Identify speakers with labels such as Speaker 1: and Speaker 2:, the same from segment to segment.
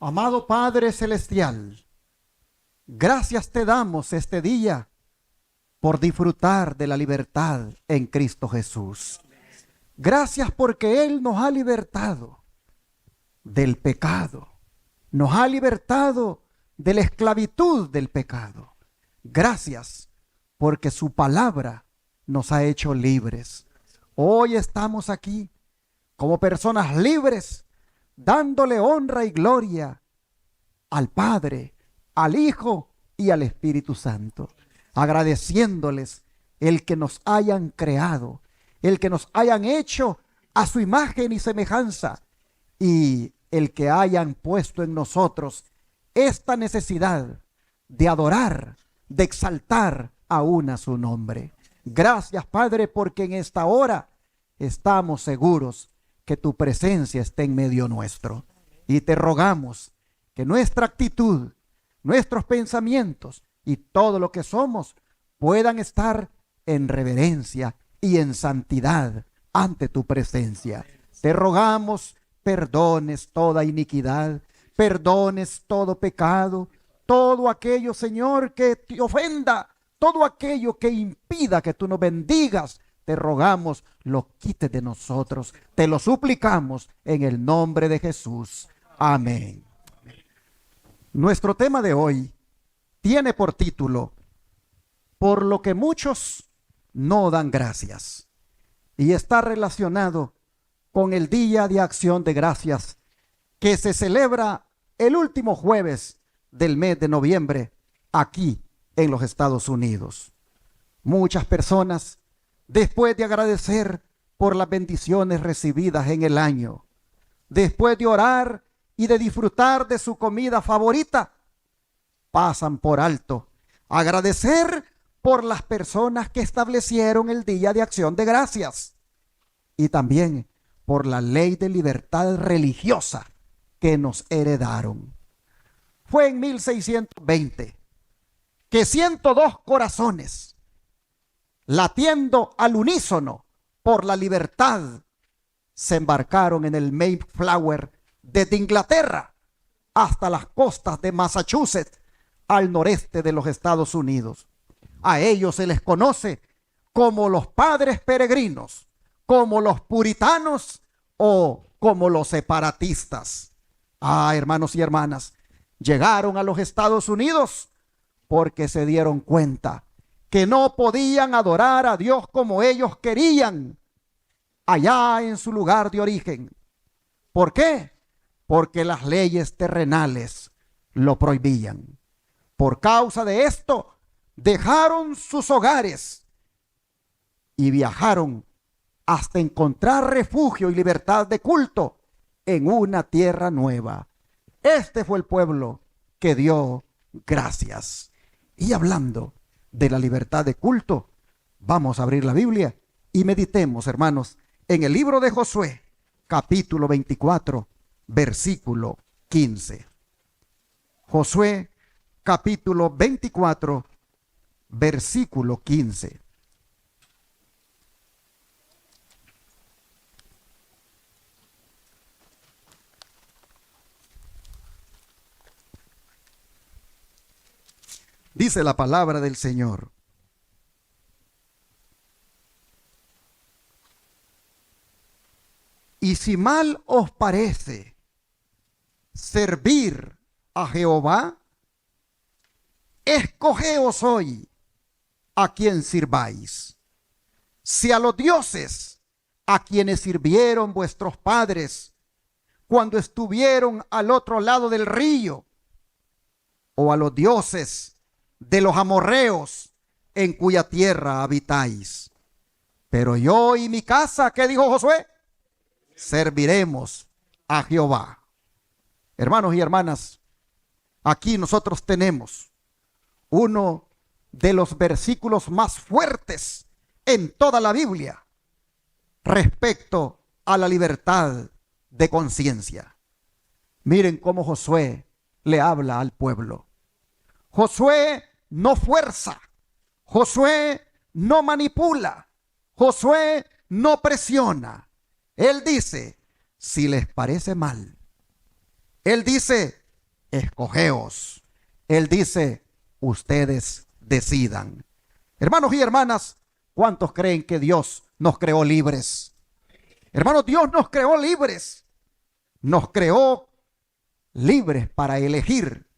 Speaker 1: Amado Padre Celestial, gracias te damos este día por disfrutar de la libertad en Cristo Jesús. Gracias porque Él nos ha libertado del pecado, nos ha libertado de la esclavitud del pecado. Gracias porque su palabra nos ha hecho libres. Hoy estamos aquí como personas libres, dándole honra y gloria al Padre, al Hijo y al Espíritu Santo, agradeciéndoles el que nos hayan creado, el que nos hayan hecho a su imagen y semejanza, y el que hayan puesto en nosotros esta necesidad de adorar, de exaltar aún a su nombre. Gracias, Padre, porque en esta hora estamos seguros que tu presencia está en medio nuestro. Y te rogamos que nuestra actitud, nuestros pensamientos y todo lo que somos puedan estar en reverencia y en santidad ante tu presencia. Te rogamos perdones toda iniquidad, perdones todo pecado, todo aquello, Señor, que te ofenda, todo aquello que impida que tú nos bendigas. Te rogamos, lo quites de nosotros. Te lo suplicamos en el nombre de Jesús. Amén. Nuestro tema de hoy tiene por título, por lo que muchos no dan gracias. Y está relacionado con el Día de Acción de Gracias que se celebra el último jueves del mes de noviembre aquí en los Estados Unidos. Muchas personas, después de agradecer por las bendiciones recibidas en el año, después de orar y de disfrutar de su comida favorita, pasan por alto agradecer por las personas que establecieron el Día de Acción de Gracias y también por la ley de libertad religiosa que nos heredaron. Fue en 1620 que 102 corazones, latiendo al unísono por la libertad, se embarcaron en el Mayflower desde Inglaterra hasta las costas de Massachusetts, al noreste de los Estados Unidos. A ellos se les conoce como los padres peregrinos, como los puritanos o como los separatistas. Hermanos y hermanas, llegaron a los Estados Unidos porque se dieron cuenta que no podían adorar a Dios como ellos querían allá en su lugar de origen. ¿Por qué? Porque las leyes terrenales lo prohibían. Por causa de esto, dejaron sus hogares y viajaron hasta encontrar refugio y libertad de culto en una tierra nueva. Este fue el pueblo que dio gracias. Y hablando de la libertad de culto, vamos a abrir la Biblia y meditemos, hermanos, en el libro de Josué, capítulo 24, versículo 15. Josué, capítulo 24, versículo 15. Dice la palabra del Señor: y si mal os parece servir a Jehová, escogeos hoy a quien sirváis. Si a los dioses a quienes sirvieron vuestros padres cuando estuvieron al otro lado del río, o a los dioses de los amorreos en cuya tierra habitáis. Pero yo y mi casa, ¿qué dijo Josué? Serviremos a Jehová. Hermanos y hermanas, aquí nosotros tenemos uno de los versículos más fuertes en toda la Biblia respecto a la libertad de conciencia. Miren cómo Josué le habla al pueblo. Josué no fuerza, Josué no manipula, Josué no presiona. Él dice, si les parece mal. Él dice, escogeos. Él dice, ustedes decidan. Hermanos y hermanas, ¿cuántos creen que Dios nos creó libres? Hermanos, Dios nos creó libres. Nos creó libres para elegir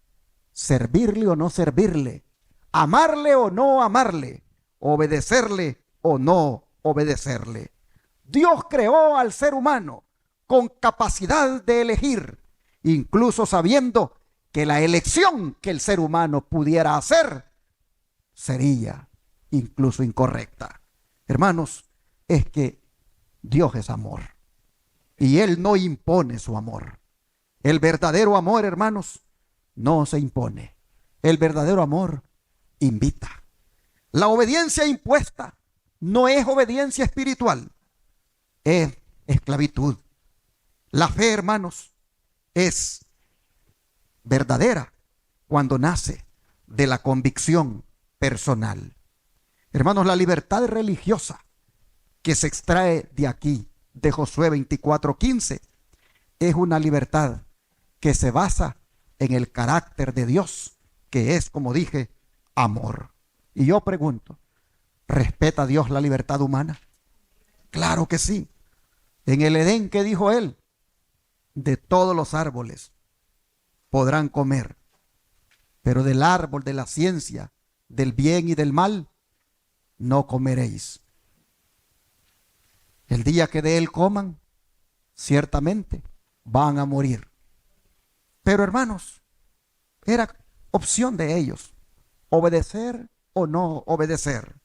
Speaker 1: servirle o no servirle, amarle o no amarle, obedecerle o no obedecerle. Dios creó al ser humano con capacidad de elegir, incluso sabiendo que la elección que el ser humano pudiera hacer sería incluso incorrecta. Hermanos, es que Dios es amor y Él no impone su amor. El verdadero amor, hermanos, no se impone. El verdadero amor invita. La obediencia impuesta no es obediencia espiritual, es esclavitud. La fe, hermanos, es verdadera cuando nace de la convicción personal. Hermanos, la libertad religiosa que se extrae de aquí, de Josué 24:15, es una libertad que se basa en el carácter de Dios, que es, como dije, amor. Y yo pregunto, ¿respeta Dios la libertad humana? Claro que sí. En el Edén, ¿qué dijo Él? De todos los árboles podrán comer, pero del árbol de la ciencia, del bien y del mal, no comeréis. El día que de él coman, ciertamente van a morir. Pero hermanos, era opción de ellos, obedecer o no obedecer.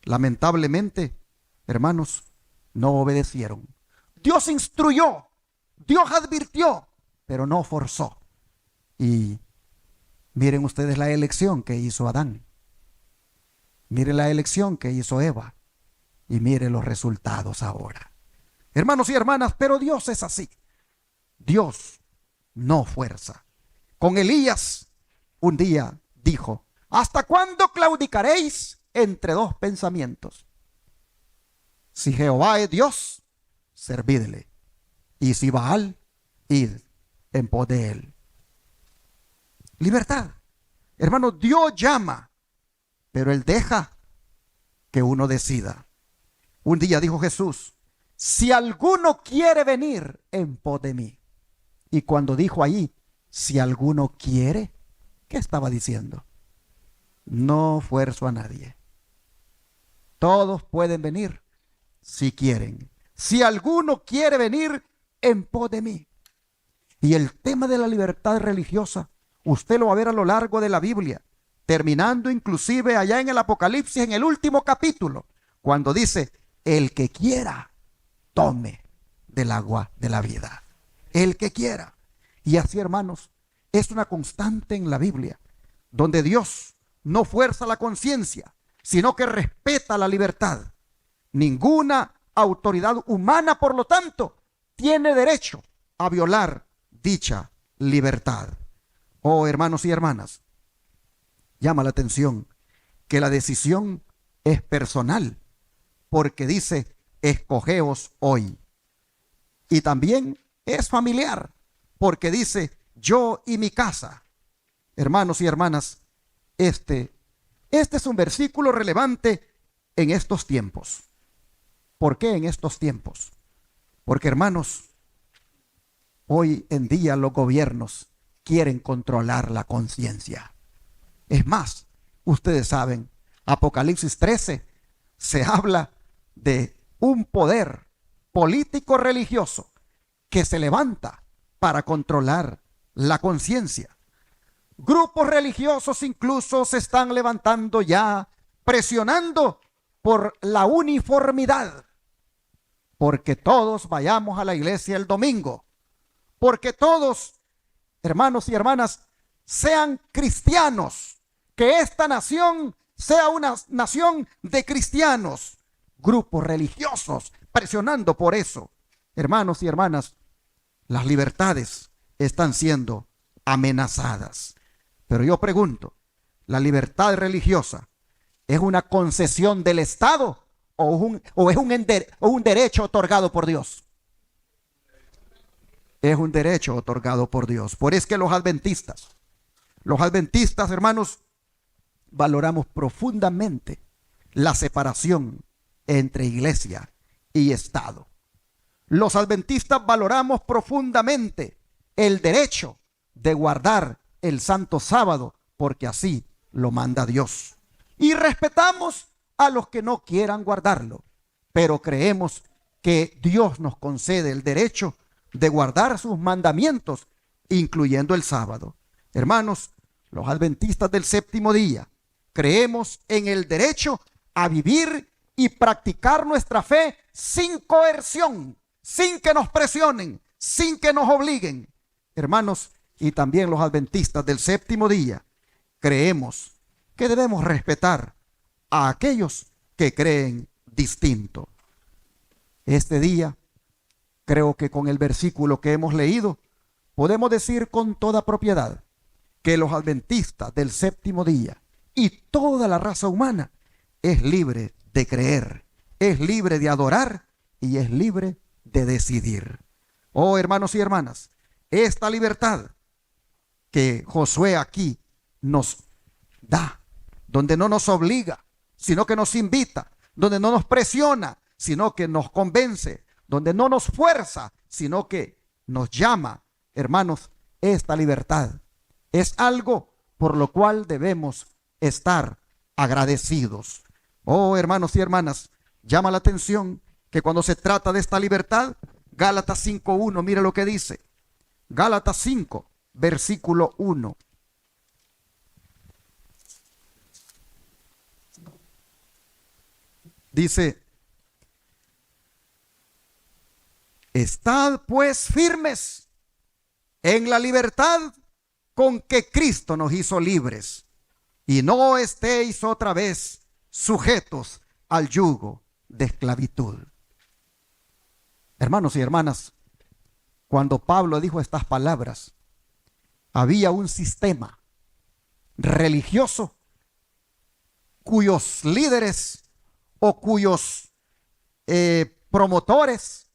Speaker 1: Lamentablemente, hermanos, no obedecieron. Dios instruyó, Dios advirtió, pero no forzó. Y miren ustedes la elección que hizo Adán. Miren la elección que hizo Eva. Y miren los resultados ahora. Hermanos y hermanas, pero Dios es así. Dios no fuerza. Con Elías, un día dijo, ¿hasta cuándo claudicaréis entre dos pensamientos? Si Jehová es Dios, servidle. Y si Baal, id en pos de él. Libertad. Hermanos, Dios llama, pero Él deja que uno decida. Un día dijo Jesús, si alguno quiere venir en pos de mí. Y cuando dijo ahí, si alguno quiere, ¿qué estaba diciendo? No fuerzo a nadie. Todos pueden venir si quieren. Si alguno quiere venir en pos de mí. Y el tema de la libertad religiosa, usted lo va a ver a lo largo de la Biblia, terminando inclusive allá en el Apocalipsis, en el último capítulo, cuando dice, el que quiera, tome del agua de la vida. El que quiera. Y así, hermanos, es una constante en la Biblia, donde Dios no fuerza la conciencia, sino que respeta la libertad. Ninguna autoridad humana, por lo tanto, tiene derecho a violar dicha libertad. Oh, hermanos y hermanas, llama la atención que la decisión es personal, porque dice, escogeos hoy. Y también es familiar, porque dice, yo y mi casa. Hermanos y hermanas, este es un versículo relevante en estos tiempos. ¿Por qué en estos tiempos? Porque, hermanos, hoy en día los gobiernos quieren controlar la conciencia. Es más, ustedes saben, Apocalipsis 13 se habla de un poder político religioso que se levanta para controlar la conciencia. Grupos religiosos incluso se están levantando ya, presionando por la uniformidad, porque todos vayamos a la iglesia el domingo, porque todos, hermanos y hermanas, sean cristianos, que esta nación sea una nación de cristianos. Grupos religiosos presionando por eso. Hermanos y hermanas, las libertades están siendo amenazadas. Pero yo pregunto, ¿la libertad religiosa es una concesión del Estado o es un derecho otorgado por Dios? Es un derecho otorgado por Dios. Por eso es que los adventistas, hermanos, valoramos profundamente la separación entre iglesia y Estado. Los adventistas valoramos profundamente el derecho de guardar el santo sábado, porque así lo manda Dios. Y respetamos a los que no quieran guardarlo, pero creemos que Dios nos concede el derecho de guardar sus mandamientos, incluyendo el sábado. Hermanos, los adventistas del séptimo día creemos en el derecho a vivir y practicar nuestra fe sin coerción, sin que nos presionen, sin que nos obliguen. Hermanos, y también los adventistas del séptimo día creemos que debemos respetar a aquellos que creen distinto. Este día, creo que con el versículo que hemos leído, podemos decir con toda propiedad que los adventistas del séptimo día y toda la raza humana es libre de creer, es libre de adorar y es libre de decidir. Oh, hermanos y hermanas, esta libertad que Josué aquí nos da, donde no nos obliga, sino que nos invita, donde no nos presiona, sino que nos convence, donde no nos fuerza, sino que nos llama. Hermanos, esta libertad es algo por lo cual debemos estar agradecidos. Oh, hermanos y hermanas, llama la atención que cuando se trata de esta libertad, Gálatas 5:1, mire lo que dice. Gálatas 5, versículo 1. Dice: estad pues firmes en la libertad con que Cristo nos hizo libres, y no estéis otra vez sujetos al yugo de esclavitud. Hermanos y hermanas, cuando Pablo dijo estas palabras, había un sistema religioso cuyos líderes o cuyos promotores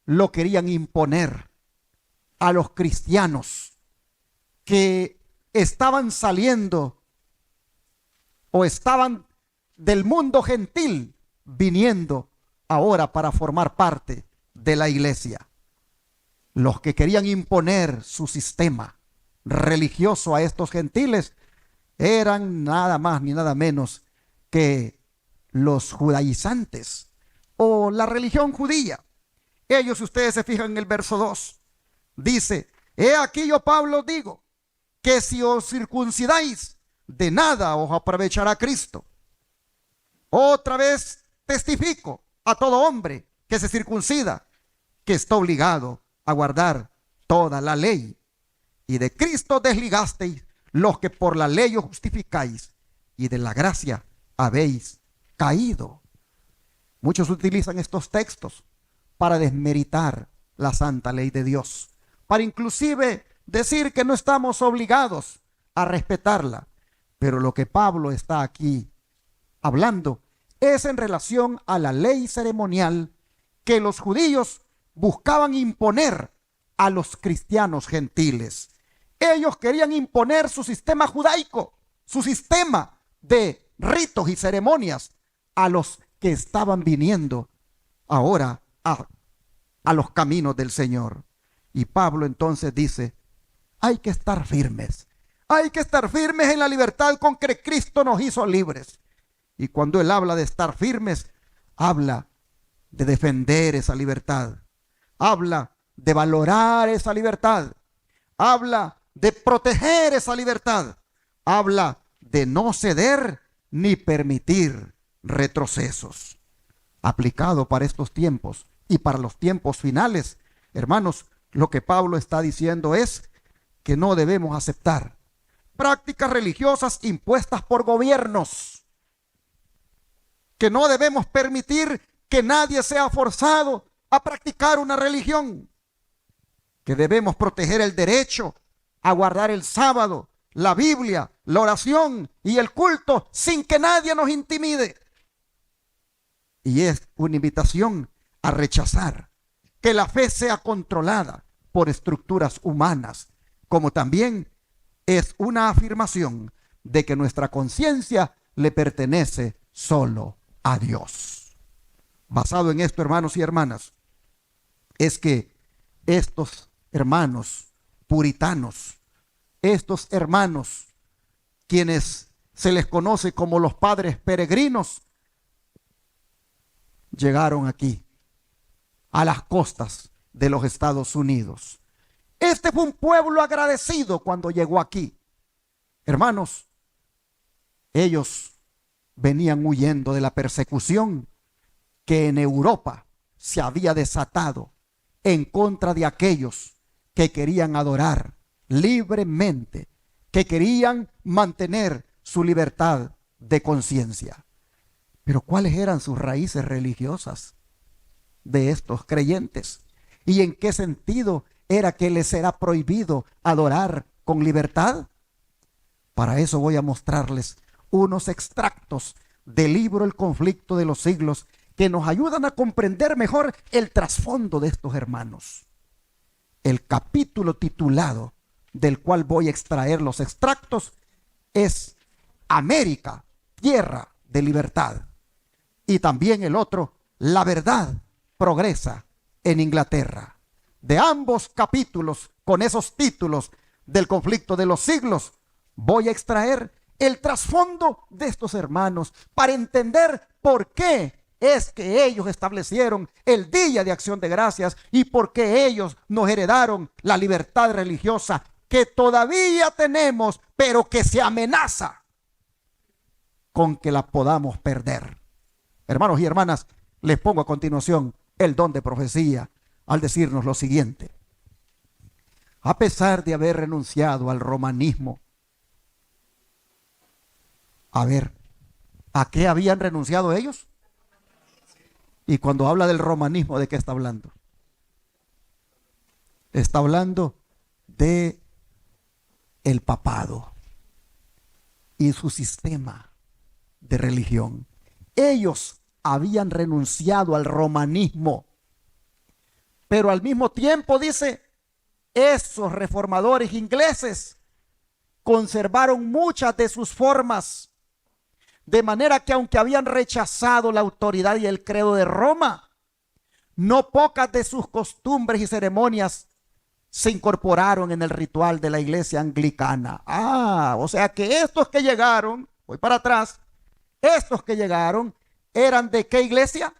Speaker 1: lo querían imponer a los cristianos que estaban saliendo o estaban del mundo gentil viniendo ahora para formar parte de la iglesia. Los que querían imponer su sistema religioso a estos gentiles eran nada más ni nada menos que los judaizantes o la religión judía. Ellos, si ustedes se fijan en el verso 2, dice: he aquí yo, Pablo, digo que si os circuncidáis, de nada os aprovechará Cristo. Otra vez testifico a todo hombre que se circuncida, que está obligado a guardar toda la ley. Y de Cristo desligasteis los que por la ley os justificáis, y de la gracia habéis caído. Muchos utilizan estos textos para desmeritar la santa ley de Dios, para inclusive decir que no estamos obligados a respetarla. Pero lo que Pablo está aquí hablando es en relación a la ley ceremonial que los judíos buscaban imponer a los cristianos gentiles. Ellos querían imponer su sistema judaico, su sistema de ritos y ceremonias a los que estaban viniendo ahora a los caminos del Señor. Y Pablo entonces dice: hay que estar firmes. Hay que estar firmes en la libertad con que Cristo nos hizo libres. Y cuando él habla de estar firmes, habla de defender esa libertad. Habla de valorar esa libertad. Habla de proteger esa libertad. Habla de no ceder ni permitir retrocesos. Aplicado para estos tiempos y para los tiempos finales, hermanos, lo que Pablo está diciendo es que no debemos aceptar prácticas religiosas impuestas por gobiernos, que no debemos permitir que nadie sea forzado a practicar una religión, que debemos proteger el derecho a guardar el sábado, la Biblia, la oración y el culto sin que nadie nos intimide. Y es una invitación a rechazar que la fe sea controlada por estructuras humanas, como también es una afirmación de que nuestra conciencia le pertenece solo a Dios. Basado en esto, hermanos y hermanas, es que estos hermanos puritanos, estos hermanos quienes se les conoce como los padres peregrinos, llegaron aquí a las costas de los Estados Unidos. Este fue un pueblo agradecido cuando llegó aquí. Hermanos, ellos venían huyendo de la persecución que en Europa se había desatado en contra de aquellos que querían adorar libremente, que querían mantener su libertad de conciencia. Pero ¿cuáles eran sus raíces religiosas de estos creyentes? ¿Y en qué sentido era que les era prohibido adorar con libertad? Para eso voy a mostrarles unos extractos del libro El conflicto de los siglos que nos ayudan a comprender mejor el trasfondo de estos hermanos. El capítulo titulado del cual voy a extraer los extractos es América, tierra de libertad. Y también el otro, La verdad progresa en Inglaterra. De ambos capítulos, con esos títulos del conflicto de los siglos, voy a extraer el trasfondo de estos hermanos para entender por qué es que ellos establecieron el Día de Acción de Gracias y por qué ellos nos heredaron la libertad religiosa que todavía tenemos, pero que se amenaza con que la podamos perder. Hermanos y hermanas, les pongo a continuación el don de profecía al decirnos lo siguiente. A pesar de haber renunciado al romanismo, a ver, ¿a qué habían renunciado ellos? Y cuando habla del romanismo, ¿de qué está hablando? Está hablando de el papado y su sistema de religión. Ellos habían renunciado al romanismo, pero al mismo tiempo, dice, esos reformadores ingleses conservaron muchas de sus formas, de manera que aunque habían rechazado la autoridad y el credo de Roma, no pocas de sus costumbres y ceremonias se incorporaron en el ritual de la iglesia anglicana. O sea que estos que llegaron, voy para atrás, estos que llegaron eran ¿de qué iglesia?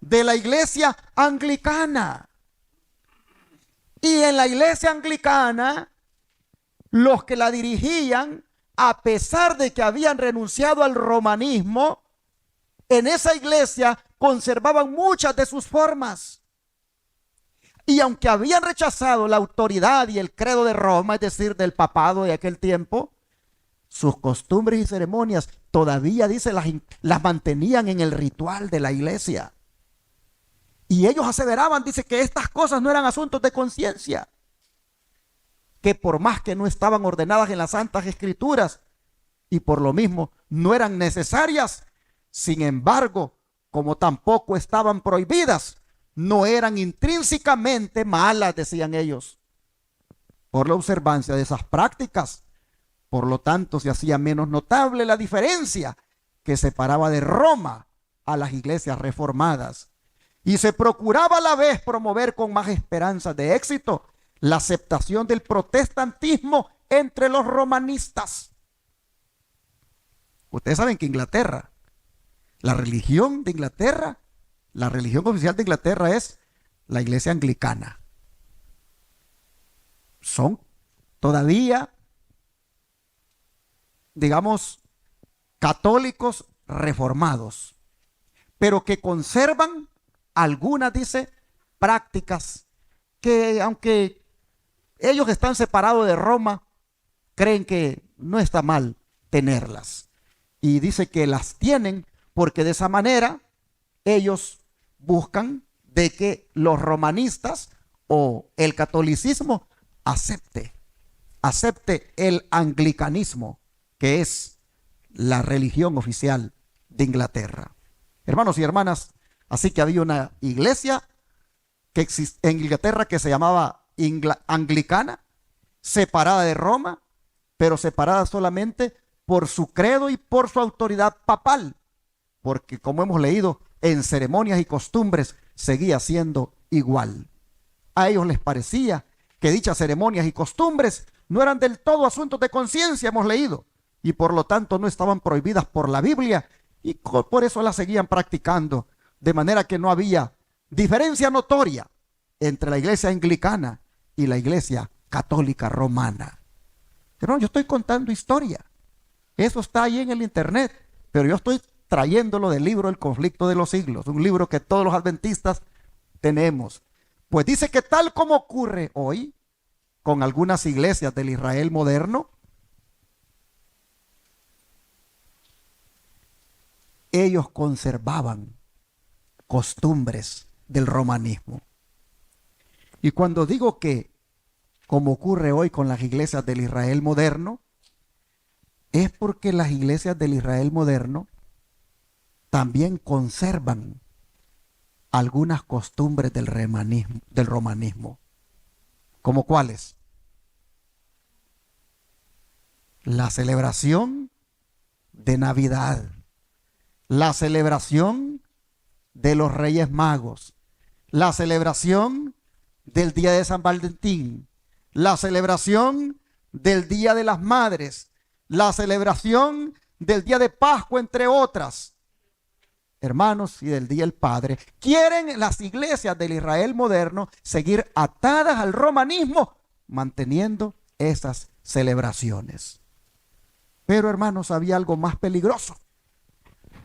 Speaker 1: De la iglesia anglicana. Y en la iglesia anglicana, los que la dirigían, a pesar de que habían renunciado al romanismo, en esa iglesia conservaban muchas de sus formas. Y aunque habían rechazado la autoridad y el credo de Roma, es decir, del papado de aquel tiempo, sus costumbres y ceremonias todavía, dice, las mantenían en el ritual de la iglesia. Y ellos aseveraban, dice, que estas cosas no eran asuntos de conciencia, que por más que no estaban ordenadas en las Santas Escrituras y por lo mismo no eran necesarias, sin embargo, como tampoco estaban prohibidas, no eran intrínsecamente malas, decían ellos, por la observancia de esas prácticas. Por lo tanto, se hacía menos notable la diferencia que separaba de Roma a las iglesias reformadas. Y se procuraba a la vez promover con más esperanzas de éxito la aceptación del protestantismo entre los romanistas. Ustedes saben que Inglaterra, la religión de Inglaterra, la religión oficial de Inglaterra es la iglesia anglicana. Son todavía, digamos, católicos reformados, pero que conservan algunas, dice, prácticas que, aunque ellos están separados de Roma, creen que no está mal tenerlas. Y dice que las tienen porque de esa manera ellos buscan de que los romanistas o el catolicismo acepte el anglicanismo, que es la religión oficial de Inglaterra. Hermanos y hermanas, así que había una iglesia que en Inglaterra que se llamaba anglicana, separada de Roma, pero separada solamente por su credo y por su autoridad papal, porque como hemos leído, en ceremonias y costumbres seguía siendo igual. A ellos les parecía que dichas ceremonias y costumbres no eran del todo asuntos de conciencia, hemos leído, y por lo tanto no estaban prohibidas por la Biblia, y por eso las seguían practicando, de manera que no había diferencia notoria entre la iglesia anglicana y la iglesia católica romana. Pero yo estoy contando historia, eso está ahí en el internet, pero yo estoy trayéndolo del libro El conflicto de los siglos, un libro que todos los adventistas tenemos. Pues dice que tal como ocurre hoy con algunas iglesias del Israel moderno, ellos conservaban costumbres del romanismo. Y cuando digo que, como ocurre hoy con las iglesias del Israel moderno, es porque las iglesias del Israel moderno también conservan algunas costumbres del romanismo. ¿Como cuáles? La celebración de Navidad, la celebración de los Reyes Magos, la celebración del Día de San Valentín, la celebración del Día de las Madres, la celebración del Día de Pascua, entre otras, hermanos, y del Día del Padre. Quieren las iglesias del Israel moderno seguir atadas al romanismo, manteniendo esas celebraciones. Pero, hermanos, había algo más peligroso.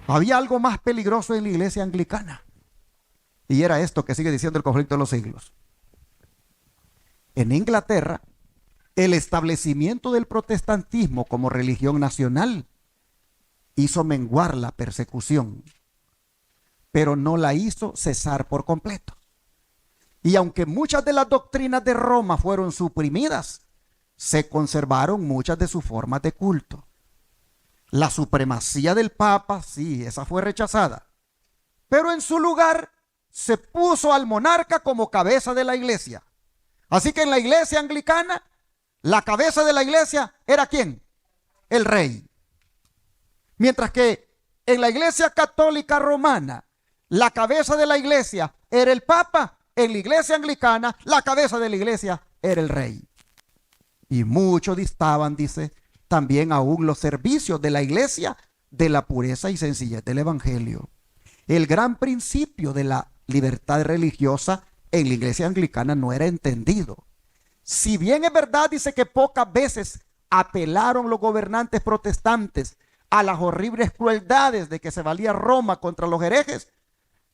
Speaker 1: Había algo más peligroso en la iglesia anglicana. Y era esto que sigue diciendo el conflicto de los siglos. En Inglaterra, el establecimiento del protestantismo como religión nacional hizo menguar la persecución, pero no la hizo cesar por completo. Y aunque muchas de las doctrinas de Roma fueron suprimidas, se conservaron muchas de sus formas de culto. La supremacía del Papa, sí, esa fue rechazada, pero en su lugar se puso al monarca como cabeza de la iglesia. Así que en la iglesia anglicana, la cabeza de la iglesia era ¿quién? El rey. Mientras que en la iglesia católica romana, la cabeza de la iglesia era el Papa, en la iglesia anglicana, la cabeza de la iglesia era el rey. Y mucho distaban, dice, también aún los servicios de la iglesia de la pureza y sencillez del evangelio. El gran principio de la libertad religiosa en la iglesia anglicana no era entendido. Si bien es verdad, dice que pocas veces apelaron los gobernantes protestantes a las horribles crueldades de que se valía Roma contra los herejes,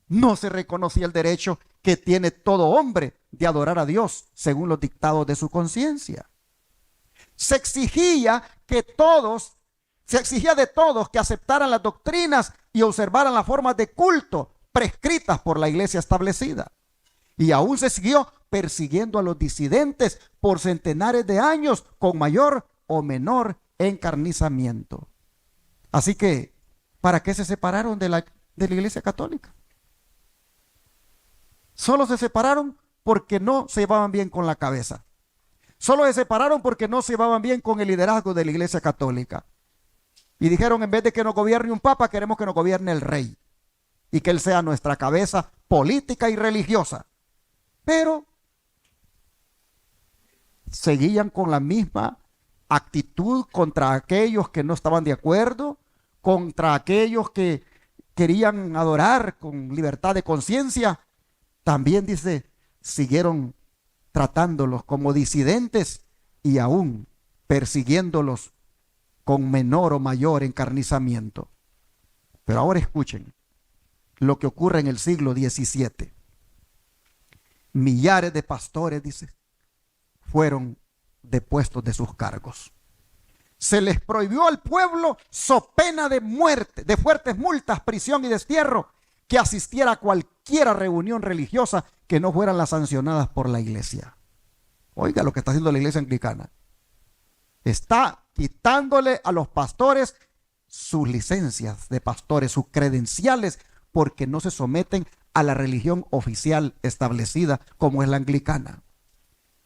Speaker 1: no se reconocía el derecho que tiene todo hombre de adorar a Dios según los dictados de su conciencia. Se exigía de todos que aceptaran las doctrinas y observaran las formas de culto prescritas por la iglesia establecida. Y aún se siguió persiguiendo a los disidentes por centenares de años con mayor o menor encarnizamiento. Así que, ¿para qué se separaron de la iglesia católica? Solo se separaron porque no se llevaban bien con la cabeza. Solo se separaron porque no se llevaban bien con el liderazgo de la iglesia católica. Y dijeron, en vez de que nos gobierne un papa, queremos que nos gobierne el rey. Y que él sea nuestra cabeza política y religiosa. Pero seguían con la misma actitud contra aquellos que no estaban de acuerdo, contra aquellos que querían adorar con libertad de conciencia. También dice, siguieron tratándolos como disidentes y aún persiguiéndolos con menor o mayor encarnizamiento. Pero ahora escuchen lo que ocurre en el siglo XVII. Millares de pastores, dice, fueron depuestos de sus cargos. Se les prohibió al pueblo, so pena de muerte, de fuertes multas, prisión y destierro, que asistiera a cualquiera reunión religiosa que no fueran las sancionadas por la iglesia. Oiga lo que está haciendo la iglesia anglicana. Está quitándole a los pastores sus licencias de pastores, sus credenciales, porque no se someten a la religión oficial establecida como es la anglicana.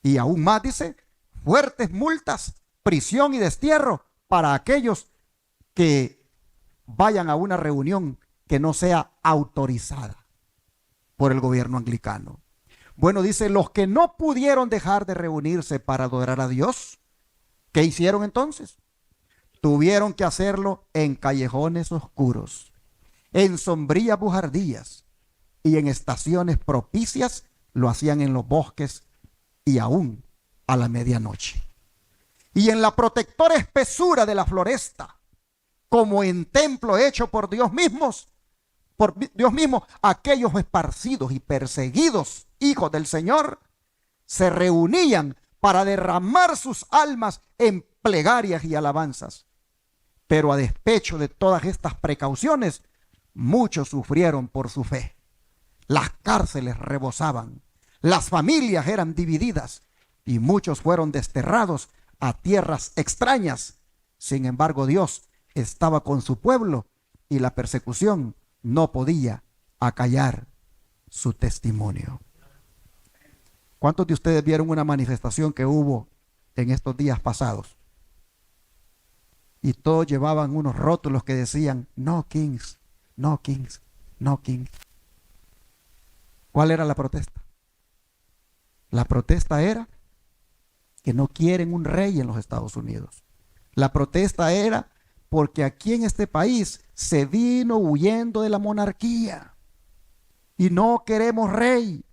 Speaker 1: Y aún más dice, fuertes multas, prisión y destierro para aquellos que vayan a una reunión que no sea autorizada por el gobierno anglicano. Bueno, dice, los que no pudieron dejar de reunirse para adorar a Dios, ¿qué hicieron entonces? Tuvieron que hacerlo en callejones oscuros, en sombrías bujardías, y en estaciones propicias lo hacían en los bosques y aún a la medianoche. Y en la protectora espesura de la floresta, como en templo hecho por Dios mismo, aquellos esparcidos y perseguidos hijos del Señor se reunían para derramar sus almas en plegarias y alabanzas. Pero a despecho de todas estas precauciones, muchos sufrieron por su fe. Las cárceles rebosaban, las familias eran divididas y muchos fueron desterrados a tierras extrañas. Sin embargo, Dios estaba con su pueblo y la persecución no podía acallar su testimonio. ¿Cuántos de ustedes vieron una manifestación que hubo en estos días pasados? Y todos llevaban unos rótulos que decían, no kings, no kings, no kings. ¿Cuál era la protesta? La protesta era que no quieren un rey en los Estados Unidos. La protesta era porque aquí en este país se vino huyendo de la monarquía y no queremos rey.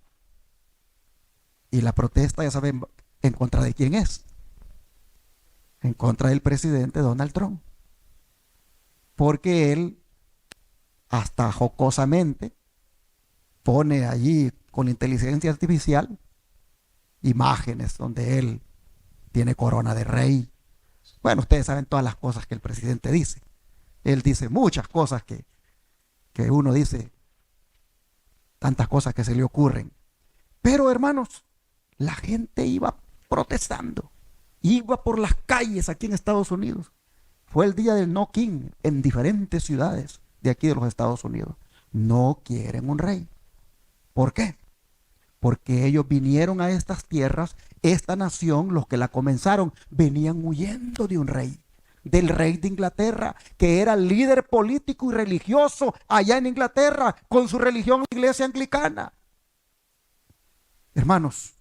Speaker 1: Y la protesta, ya saben, ¿en contra de quién es? En contra del presidente Donald Trump. Porque él, hasta jocosamente, pone allí con inteligencia artificial imágenes donde él tiene corona de rey. Bueno, ustedes saben todas las cosas que el presidente dice. Él dice muchas cosas que uno dice, tantas cosas que se le ocurren. Pero hermanos, la gente iba protestando, iba por las calles aquí en Estados Unidos. Fue el día del No King en diferentes ciudades de aquí de los Estados Unidos. No quieren un rey. ¿Por qué? Porque ellos vinieron a estas tierras, esta nación, los que la comenzaron, venían huyendo de un rey, del rey de Inglaterra, que era el líder político y religioso allá en Inglaterra, con su religión, la iglesia anglicana. Hermanos,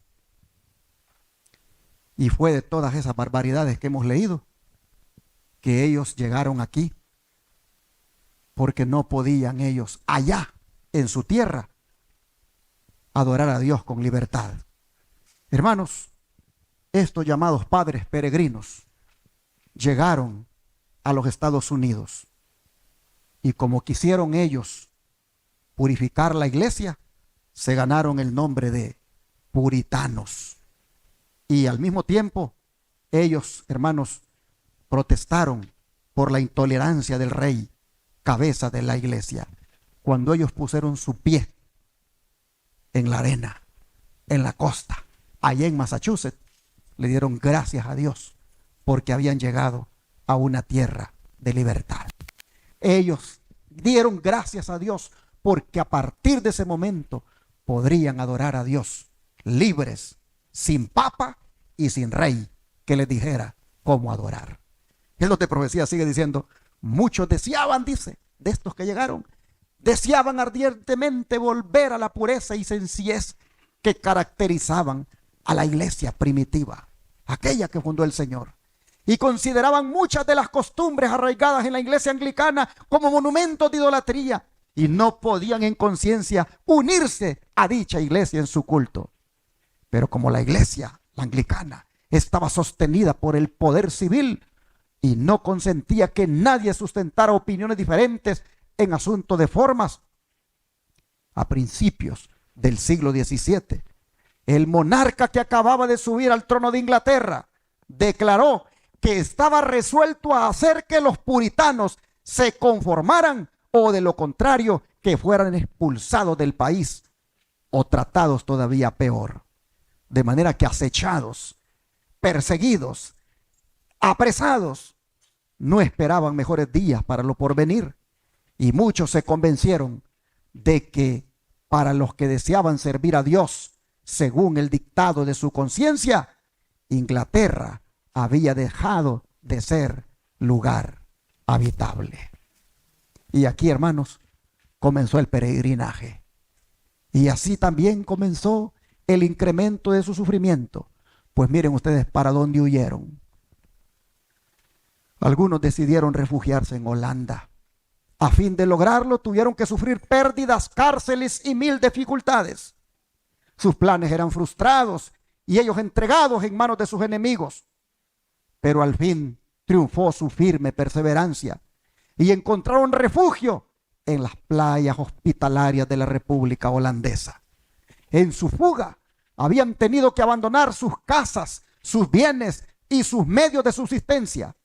Speaker 1: y fue de todas esas barbaridades que hemos leído, que ellos llegaron aquí, porque no podían ellos allá, en su tierra, adorar a Dios con libertad. Hermanos, estos llamados padres peregrinos llegaron a los Estados Unidos y como quisieron ellos purificar la iglesia, se ganaron el nombre de puritanos. Y al mismo tiempo, ellos, hermanos, protestaron por la intolerancia del rey, cabeza de la iglesia, cuando ellos pusieron su pie en la arena, en la costa, allá en Massachusetts, le dieron gracias a Dios porque habían llegado a una tierra de libertad. Ellos dieron gracias a Dios porque a partir de ese momento podrían adorar a Dios libres, sin papa y sin rey que les dijera cómo adorar. El de profecía sigue diciendo, muchos deseaban, dice, de estos que llegaron, deseaban ardientemente volver a la pureza y sencillez que caracterizaban a la iglesia primitiva, aquella que fundó el Señor. Y consideraban muchas de las costumbres arraigadas en la iglesia anglicana como monumentos de idolatría y no podían en conciencia unirse a dicha iglesia en su culto. Pero como la iglesia, la anglicana, estaba sostenida por el poder civil y no consentía que nadie sustentara opiniones diferentes en asuntos de formas, a principios del siglo XVII, el monarca que acababa de subir al trono de Inglaterra declaró que estaba resuelto a hacer que los puritanos se conformaran o de lo contrario que fueran expulsados del país o tratados todavía peor. De manera que acechados, perseguidos, apresados, no esperaban mejores días para lo porvenir. Y muchos se convencieron de que para los que deseaban servir a Dios según el dictado de su conciencia, Inglaterra había dejado de ser lugar habitable. Y aquí, hermanos, comenzó el peregrinaje. Y así también comenzó el incremento de su sufrimiento. Pues miren ustedes para dónde huyeron. Algunos decidieron refugiarse en Holanda. A fin de lograrlo, tuvieron que sufrir pérdidas, cárceles y mil dificultades. Sus planes eran frustrados y ellos entregados en manos de sus enemigos. Pero al fin triunfó su firme perseverancia y encontraron refugio en las playas hospitalarias de la República Holandesa. En su fuga habían tenido que abandonar sus casas, sus bienes y sus medios de subsistencia.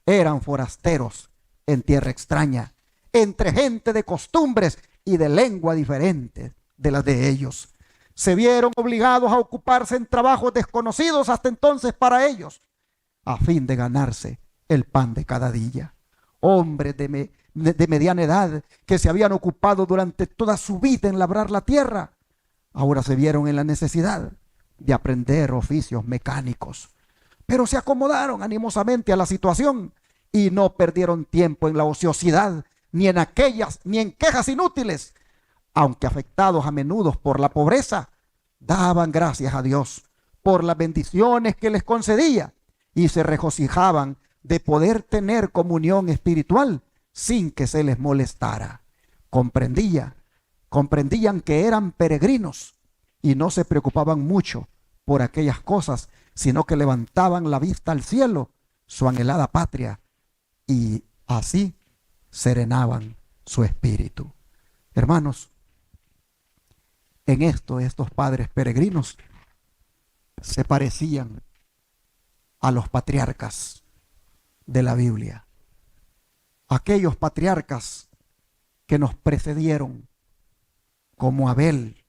Speaker 1: Eran forasteros en tierra extraña, entre gente de costumbres y de lengua diferente de las de ellos. Se vieron obligados a ocuparse en trabajos desconocidos hasta entonces para ellos, a fin de ganarse el pan de cada día. Hombres de mediana edad que se habían ocupado durante toda su vida en labrar la tierra, ahora se vieron en la necesidad de aprender oficios mecánicos. Pero se acomodaron animosamente a la situación y no perdieron tiempo en la ociosidad, ni en quejas inútiles. Aunque afectados a menudo por la pobreza, daban gracias a Dios por las bendiciones que les concedía y se regocijaban de poder tener comunión espiritual sin que se les molestara. Comprendían que eran peregrinos y no se preocupaban mucho por aquellas cosas, sino que levantaban la vista al cielo, su anhelada patria, y así serenaban su espíritu. Hermanos, en esto estos padres peregrinos se parecían a los patriarcas de la Biblia. Aquellos patriarcas que nos precedieron, como Abel,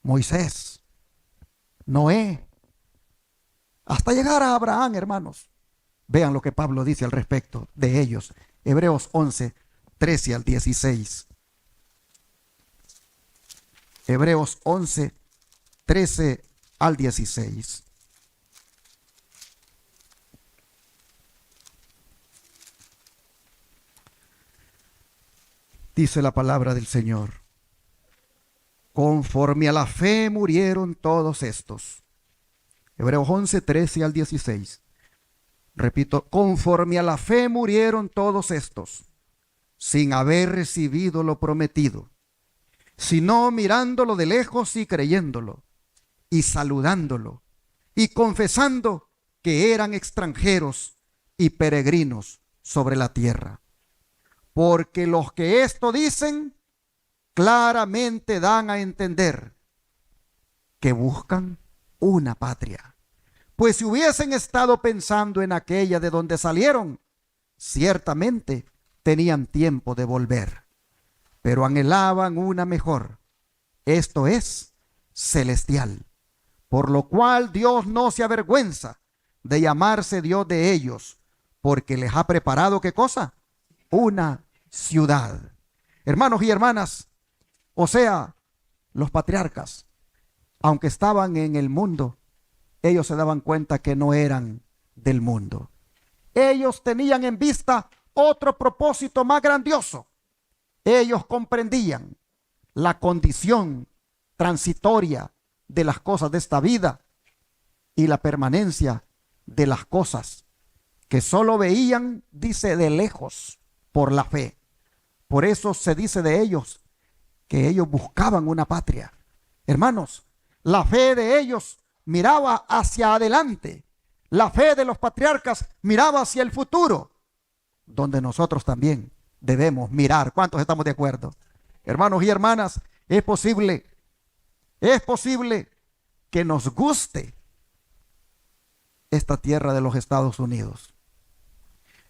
Speaker 1: Moisés, Noé, hasta llegar a Abraham, hermanos. Vean lo que Pablo dice al respecto de ellos. Hebreos 11, 13 al 16. Hebreos 11, 13 al 16. Dice la palabra del Señor: conforme a la fe murieron todos estos. Hebreos 11, 13 al 16. Repito, conforme a la fe murieron todos estos, sin haber recibido lo prometido, sino mirándolo de lejos y creyéndolo, y saludándolo, y confesando que eran extranjeros y peregrinos sobre la tierra. Porque los que esto dicen, claramente dan a entender que buscan una patria. Pues si hubiesen estado pensando en aquella de donde salieron, ciertamente tenían tiempo de volver, pero anhelaban una mejor, esto es, celestial, por lo cual Dios no se avergüenza de llamarse Dios de ellos, porque les ha preparado, ¿qué cosa? Una ciudad. Hermanos y hermanas, o sea, los patriarcas, aunque estaban en el mundo, ellos se daban cuenta que no eran del mundo. Ellos tenían en vista otro propósito más grandioso. Ellos comprendían la condición transitoria de las cosas de esta vida y la permanencia de las cosas que solo veían, dice, de lejos por la fe. Por eso se dice de ellos que ellos buscaban una patria. Hermanos, la fe de ellos miraba hacia adelante. La fe de los patriarcas miraba hacia el futuro, donde nosotros también debemos mirar. ¿Cuántos estamos de acuerdo? Hermanos y hermanas, es posible que nos guste esta tierra de los Estados Unidos.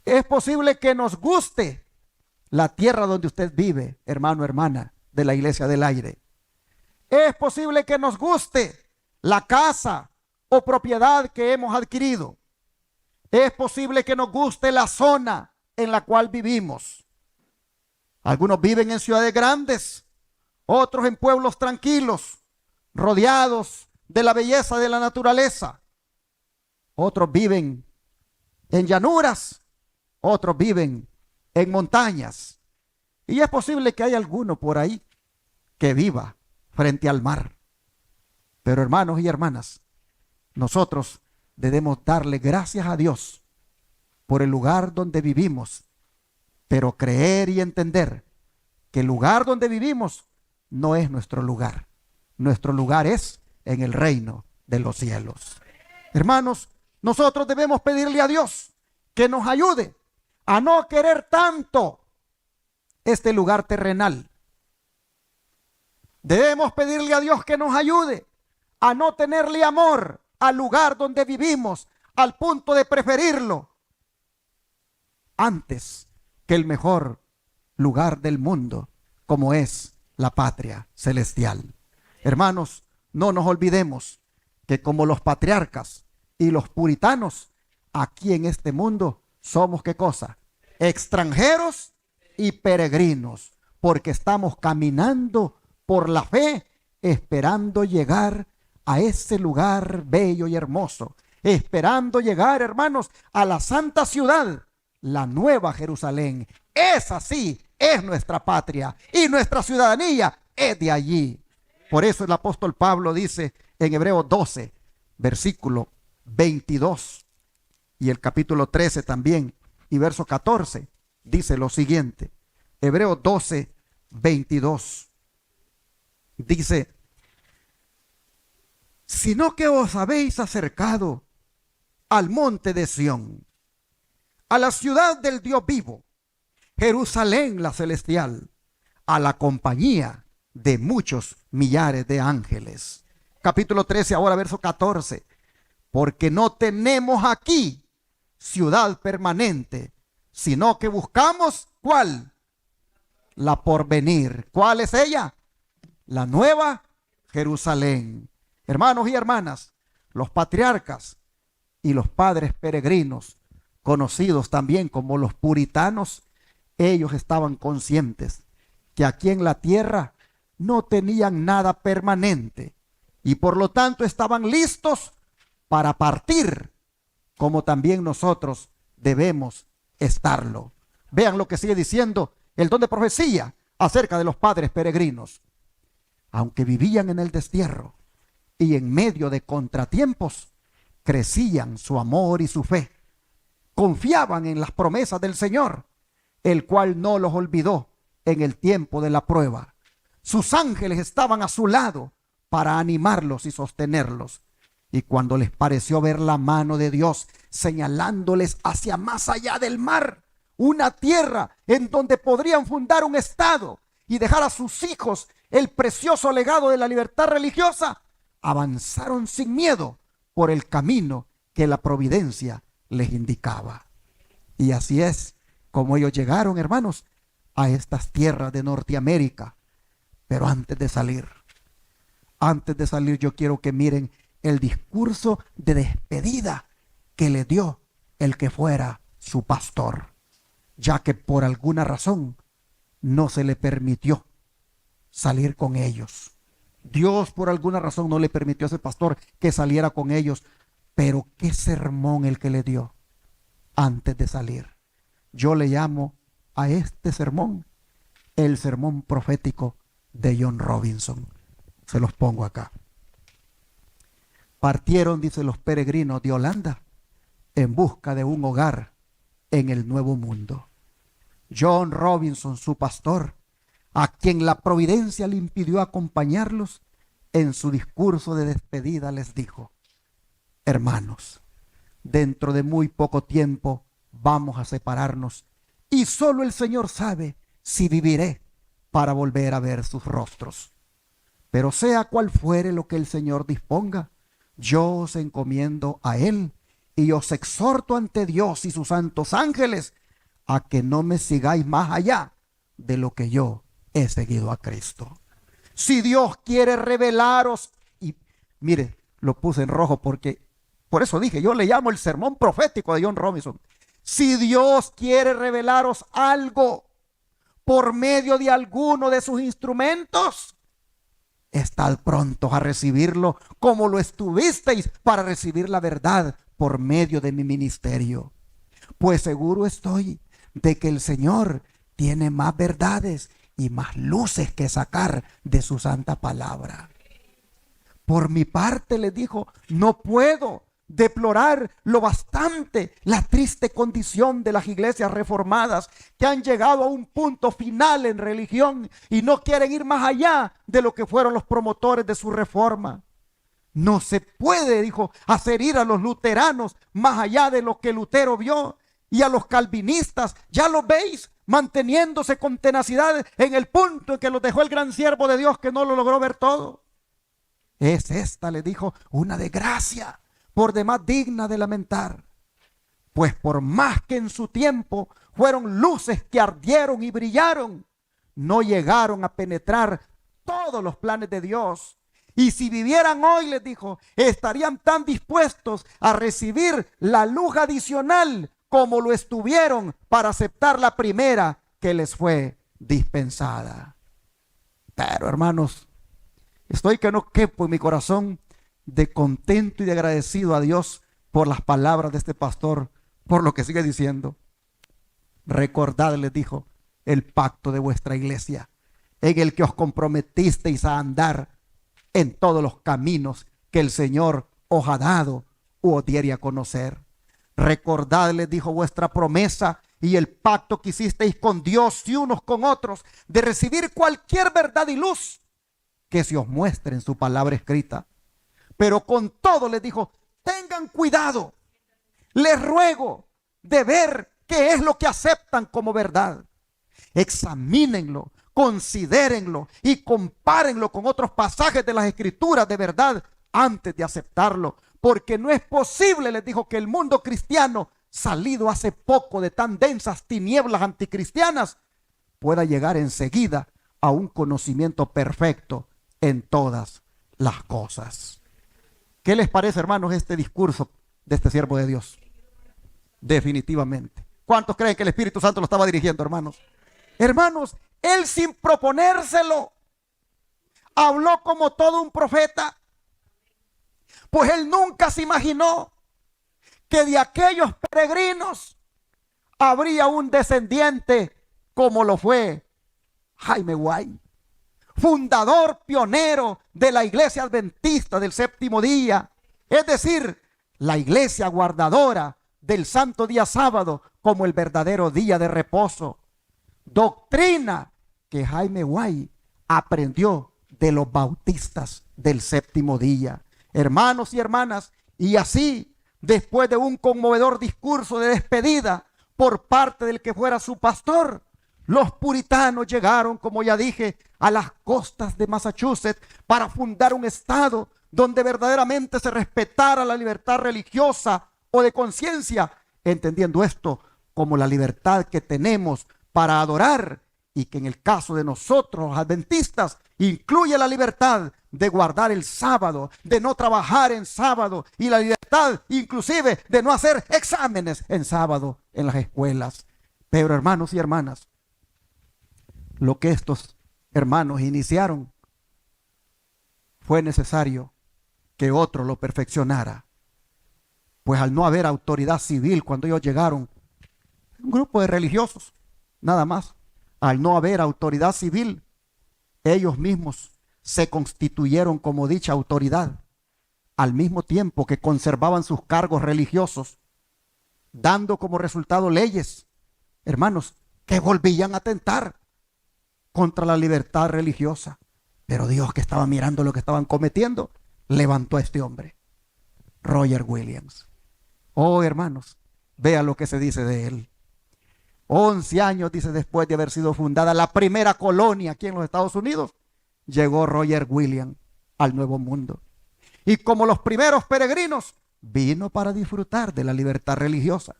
Speaker 1: Es posible que nos guste la tierra donde usted vive, hermano, hermana, de la Iglesia del Aire. Es posible que nos guste la casa o propiedad que hemos adquirido. Es posible que nos guste la zona en la cual vivimos. Algunos viven en ciudades grandes, otros en pueblos tranquilos, rodeados de la belleza de la naturaleza. Otros viven en llanuras, otros viven en montañas. Y es posible que haya alguno por ahí que viva frente al mar. Pero hermanos y hermanas, nosotros debemos darle gracias a Dios por el lugar donde vivimos, pero creer y entender que el lugar donde vivimos no es nuestro lugar. Nuestro lugar es en el reino de los cielos. Hermanos, nosotros debemos pedirle a Dios que nos ayude a no querer tanto este lugar terrenal. Debemos pedirle a Dios que nos ayude a no tenerle amor al lugar donde vivimos, al punto de preferirlo antes que el mejor lugar del mundo, como es la patria celestial. Hermanos, no nos olvidemos que como los patriarcas y los puritanos, aquí en este mundo somos ¿qué cosa? Extranjeros y peregrinos, porque estamos caminando por la fe, esperando llegar a ese lugar bello y hermoso, esperando llegar, hermanos, a la santa ciudad, la nueva Jerusalén. Esa sí es nuestra patria y nuestra ciudadanía es de allí. Por eso el apóstol Pablo dice en Hebreos 12, versículo 22 y el capítulo 13 también y verso 14, dice lo siguiente. Hebreos 12, 22 dice: sino que os habéis acercado al monte de Sión, a la ciudad del Dios vivo, Jerusalén la celestial, a la compañía de muchos millares de ángeles. Capítulo 13, ahora verso 14. Porque no tenemos aquí ciudad permanente, sino que buscamos, ¿cuál? La porvenir. ¿Cuál es ella? La nueva Jerusalén. Hermanos y hermanas, los patriarcas y los padres peregrinos, conocidos también como los puritanos, ellos estaban conscientes que aquí en la tierra no tenían nada permanente y por lo tanto estaban listos para partir, como también nosotros debemos estarlo. Vean lo que sigue diciendo el don de profecía acerca de los padres peregrinos. Aunque vivían en el destierro y en medio de contratiempos, crecían su amor y su fe. Confiaban en las promesas del Señor, el cual no los olvidó en el tiempo de la prueba. Sus ángeles estaban a su lado para animarlos y sostenerlos. Y cuando les pareció ver la mano de Dios señalándoles hacia más allá del mar, una tierra en donde podrían fundar un estado y dejar a sus hijos el precioso legado de la libertad religiosa, avanzaron sin miedo por el camino que la providencia les indicaba. Y así es como ellos llegaron, hermanos, a estas tierras de Norteamérica. Pero antes de salir yo quiero que miren el discurso de despedida que le dio el que fuera su pastor, ya que por alguna razón no se le permitió salir con ellos. Dios por alguna razón no le permitió a ese pastor que saliera con ellos. Pero qué sermón el que le dio antes de salir. Yo le llamo a este sermón el sermón profético de John Robinson. Se los pongo acá. Partieron, dice, los peregrinos de Holanda en busca de un hogar en el Nuevo Mundo. John Robinson, su pastor, a quien la providencia le impidió acompañarlos, en su discurso de despedida les dijo: hermanos, dentro de muy poco tiempo vamos a separarnos y solo el Señor sabe si viviré para volver a ver sus rostros. Pero sea cual fuere lo que el Señor disponga, yo os encomiendo a Él y os exhorto ante Dios y sus santos ángeles a que no me sigáis más allá de lo que yo he seguido a Cristo. Si Dios quiere revelaros, y mire, lo puse en rojo porque por eso dije, yo le llamo el sermón profético de John Robinson. Si Dios quiere revelaros algo por medio de alguno de sus instrumentos, estad prontos a recibirlo como lo estuvisteis para recibir la verdad por medio de mi ministerio. Pues seguro estoy de que el Señor tiene más verdades y más luces que sacar de su santa palabra. Por mi parte, les dijo, no puedo deplorar lo bastante la triste condición de las iglesias reformadas que han llegado a un punto final en religión y no quieren ir más allá de lo que fueron los promotores de su reforma. No se puede, dijo, hacer ir a los luteranos más allá de lo que Lutero vio, y a los calvinistas, ya los veis, manteniéndose con tenacidad en el punto en que los dejó el gran siervo de Dios que no lo logró ver todo. Es esta, le dijo, una desgracia por demás digna de lamentar, pues por más que en su tiempo fueron luces que ardieron y brillaron, no llegaron a penetrar todos los planes de Dios. Y si vivieran hoy, les dijo, estarían tan dispuestos a recibir la luz adicional como lo estuvieron para aceptar la primera que les fue dispensada. Pero hermanos, estoy que no quepo en mi corazón de contento y de agradecido a Dios por las palabras de este pastor, por lo que sigue diciendo. Recordad, les dijo, el pacto de vuestra iglesia, en el que os comprometisteis a andar en todos los caminos que el Señor os ha dado o os diere a conocer. Recordad, les dijo, vuestra promesa y el pacto que hicisteis con Dios y unos con otros, de recibir cualquier verdad y luz que se os muestre en su palabra escrita. Pero con todo, les dijo, tengan cuidado, les ruego, de ver qué es lo que aceptan como verdad. Examínenlo, considérenlo y compárenlo con otros pasajes de las escrituras de verdad antes de aceptarlo, porque no es posible, les dijo, que el mundo cristiano, salido hace poco de tan densas tinieblas anticristianas, pueda llegar enseguida a un conocimiento perfecto en todas las cosas. ¿Qué les parece, hermanos, este discurso de este siervo de Dios? Definitivamente. ¿Cuántos creen que el Espíritu Santo lo estaba dirigiendo, hermanos? Hermanos, él sin proponérselo habló como todo un profeta, pues él nunca se imaginó que de aquellos peregrinos habría un descendiente como lo fue Jaime Guay, fundador pionero de la iglesia adventista del séptimo día, es decir, la iglesia guardadora del santo día sábado como el verdadero día de reposo. Doctrina que Jaime Guay aprendió de los bautistas del séptimo día. Hermanos y hermanas, y así, después de un conmovedor discurso de despedida por parte del que fuera su pastor, los puritanos llegaron, como ya dije, a las costas de Massachusetts para fundar un estado donde verdaderamente se respetara la libertad religiosa o de conciencia, entendiendo esto como la libertad que tenemos para adorar, y que en el caso de nosotros los adventistas incluye la libertad de guardar el sábado, de no trabajar en sábado, y la libertad inclusive de no hacer exámenes en sábado en las escuelas. Pero hermanos y hermanas, lo que estos hermanos iniciaron, fue necesario que otro lo perfeccionara. Pues al no haber autoridad civil cuando ellos llegaron, un grupo de religiosos, nada más, al no haber autoridad civil, ellos mismos se constituyeron como dicha autoridad, al mismo tiempo que conservaban sus cargos religiosos, dando como resultado leyes, hermanos, que volvían a atentar contra la libertad religiosa. Pero Dios, que estaba mirando lo que estaban cometiendo, levantó a este hombre, Roger Williams. Oh, hermanos, vea lo que se dice de él. 11 años, dice, después de haber sido fundada la primera colonia aquí en los Estados Unidos, llegó Roger Williams al Nuevo Mundo. Y como los primeros peregrinos, vino para disfrutar de la libertad religiosa.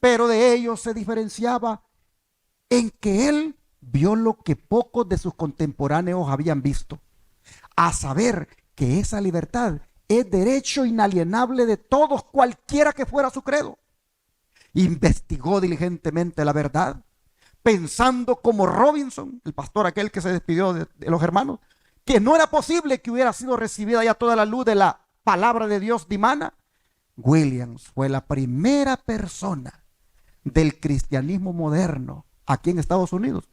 Speaker 1: Pero de ellos se diferenciaba en que él vio lo que pocos de sus contemporáneos habían visto, a saber que esa libertad es derecho inalienable de todos, cualquiera que fuera su credo. Investigó diligentemente la verdad, pensando como Robinson, el pastor aquel que se despidió de los hermanos, que no era posible que hubiera sido recibida ya toda la luz de la palabra de Dios dimana. Williams fue la primera persona del cristianismo moderno aquí en Estados Unidos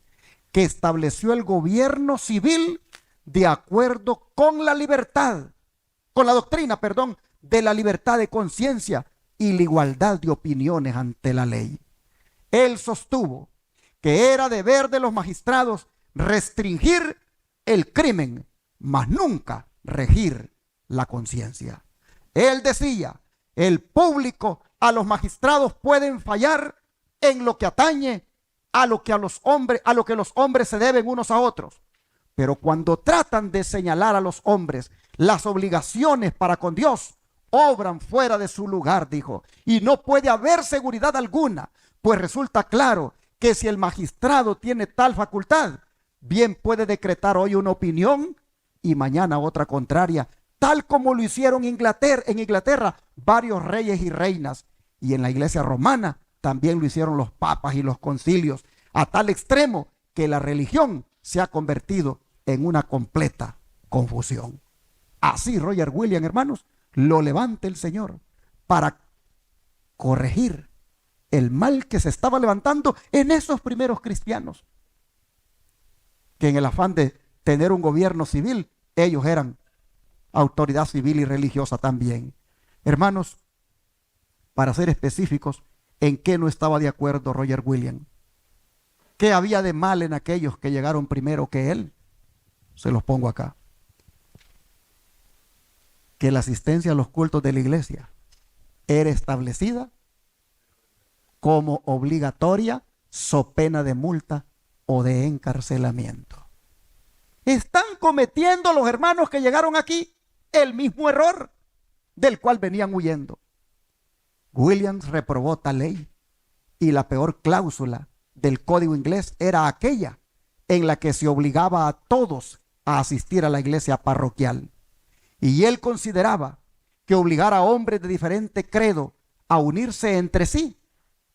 Speaker 1: que estableció el gobierno civil de acuerdo con la libertad, con la doctrina, perdón, de la libertad de conciencia y la igualdad de opiniones ante la ley. Él sostuvo que era deber de los magistrados restringir el crimen, mas nunca regir la conciencia. Él decía, el público a los magistrados pueden fallar en lo que atañe a lo que los hombres se deben unos a otros. Pero cuando tratan de señalar a los hombres las obligaciones para con Dios, obran fuera de su lugar, dijo, y no puede haber seguridad alguna, pues resulta claro que si el magistrado tiene tal facultad, bien puede decretar hoy una opinión y mañana otra contraria, tal como lo hicieron en Inglaterra varios reyes y reinas, y en la iglesia romana también lo hicieron los papas y los concilios, a tal extremo que la religión se ha convertido en una completa confusión. Así Roger Williams, hermanos, lo levanta el Señor para corregir el mal que se estaba levantando en esos primeros cristianos, que en el afán de tener un gobierno civil, ellos eran autoridad civil y religiosa también. Hermanos, para ser específicos, ¿en qué no estaba de acuerdo Roger Williams? ¿Qué había de mal en aquellos que llegaron primero que él? Se los pongo acá. Que la asistencia a los cultos de la iglesia era establecida como obligatoria, so pena de multa o de encarcelamiento. Están cometiendo los hermanos que llegaron aquí el mismo error del cual venían huyendo. Williams reprobó tal ley y la peor cláusula del código inglés era aquella en la que se obligaba a todos a asistir a la iglesia parroquial. Y él consideraba que obligar a hombres de diferente credo a unirse entre sí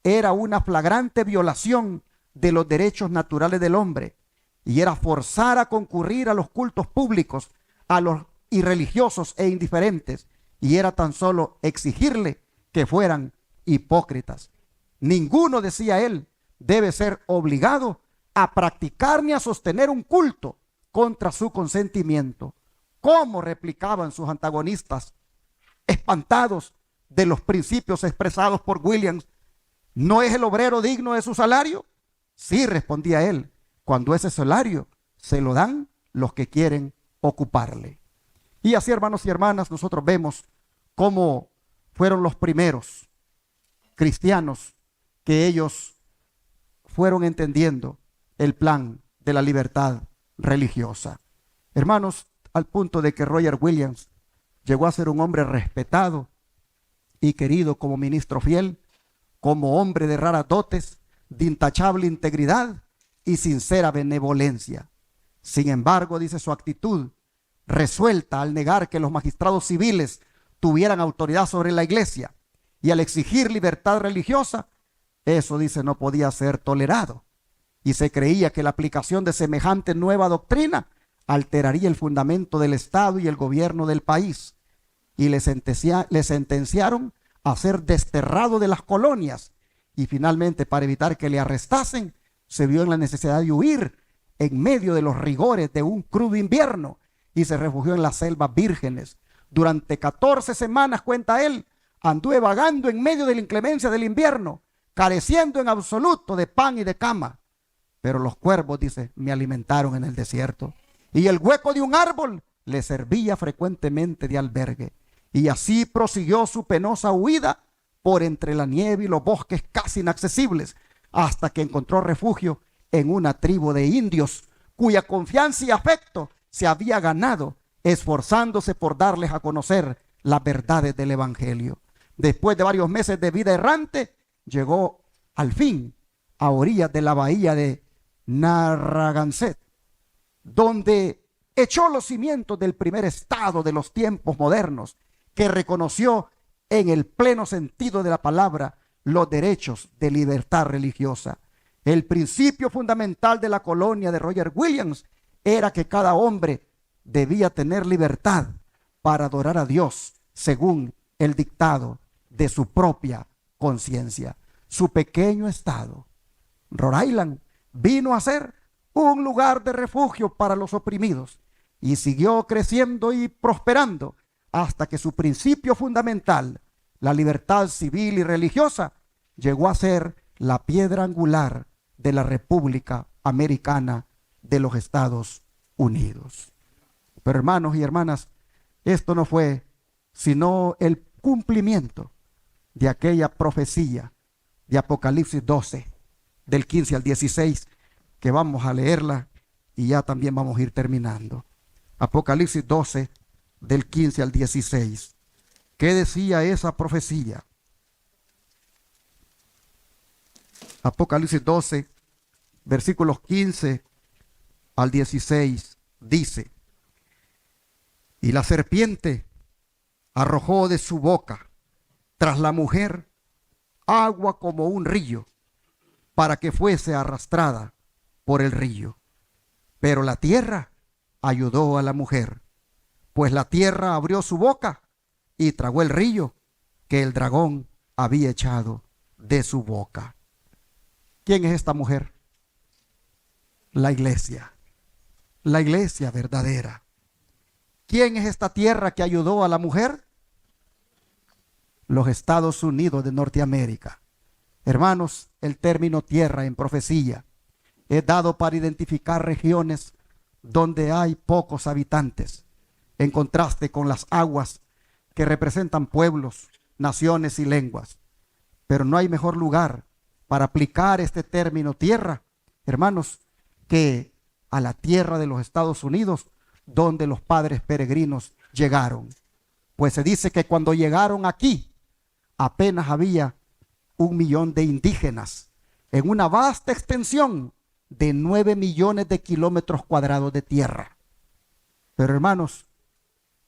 Speaker 1: era una flagrante violación de los derechos naturales del hombre y era forzar a concurrir a los cultos públicos a los irreligiosos e indiferentes, y era tan solo exigirle que fueran hipócritas. Ninguno, decía él, debe ser obligado a practicar ni a sostener un culto contra su consentimiento. ¿Cómo replicaban sus antagonistas, espantados de los principios expresados por Williams? ¿No es el obrero digno de su salario? Sí, respondía él, cuando ese salario se lo dan los que quieren ocuparle. Y así, hermanos y hermanas, nosotros vemos cómo fueron los primeros cristianos que ellos fueron entendiendo el plan de la libertad religiosa. Hermanos, al punto de que Roger Williams llegó a ser un hombre respetado y querido como ministro fiel, como hombre de raras dotes, de intachable integridad y sincera benevolencia. Sin embargo, dice, su actitud resuelta al negar que los magistrados civiles tuvieran autoridad sobre la iglesia y al exigir libertad religiosa, eso, dice, no podía ser tolerado. Y se creía que la aplicación de semejante nueva doctrina alteraría el fundamento del Estado y el gobierno del país. Y le sentenciaron a ser desterrado de las colonias. Y finalmente, para evitar que le arrestasen, se vio en la necesidad de huir en medio de los rigores de un crudo invierno y se refugió en las selvas vírgenes. Durante 14 semanas, cuenta él, anduve vagando en medio de la inclemencia del invierno, careciendo en absoluto de pan y de cama. Pero los cuervos, dice, me alimentaron en el desierto, y el hueco de un árbol le servía frecuentemente de albergue. Y así prosiguió su penosa huida por entre la nieve y los bosques casi inaccesibles, hasta que encontró refugio en una tribu de indios, cuya confianza y afecto se había ganado, esforzándose por darles a conocer las verdades del evangelio. Después de varios meses de vida errante, llegó al fin a orillas de la bahía de Narragansett, donde echó los cimientos del primer estado de los tiempos modernos, que reconoció en el pleno sentido de la palabra los derechos de libertad religiosa. El principio fundamental de la colonia de Roger Williams era que cada hombre debía tener libertad para adorar a Dios según el dictado de su propia conciencia. Su pequeño estado, Rhode Island, vino a ser un lugar de refugio para los oprimidos y siguió creciendo y prosperando hasta que su principio fundamental, la libertad civil y religiosa, llegó a ser la piedra angular de la República Americana de los Estados Unidos. Pero hermanos y hermanas, esto no fue sino el cumplimiento de aquella profecía de Apocalipsis 12, del 15 al 16, que vamos a leerla y ya también vamos a ir terminando. Apocalipsis 12, del 15 al 16. ¿Qué decía esa profecía? Apocalipsis 12, versículos 15 al 16, dice: y la serpiente arrojó de su boca tras la mujer agua como un río, para que fuese arrastrada por el río. Pero la tierra ayudó a la mujer, pues la tierra abrió su boca y tragó el río que el dragón había echado de su boca. ¿Quién es esta mujer? La iglesia verdadera. ¿Quién es esta tierra que ayudó a la mujer? Los Estados Unidos de Norteamérica. Hermanos, el término tierra en profecía es dado para identificar regiones donde hay pocos habitantes, en contraste con las aguas que representan pueblos, naciones y lenguas. Pero no hay mejor lugar para aplicar este término tierra, hermanos, que a la tierra de los Estados Unidos, donde los padres peregrinos llegaron. Pues se dice que cuando llegaron aquí, apenas había 1 millón de indígenas en una vasta extensión de 9 millones de kilómetros cuadrados de tierra. Pero hermanos,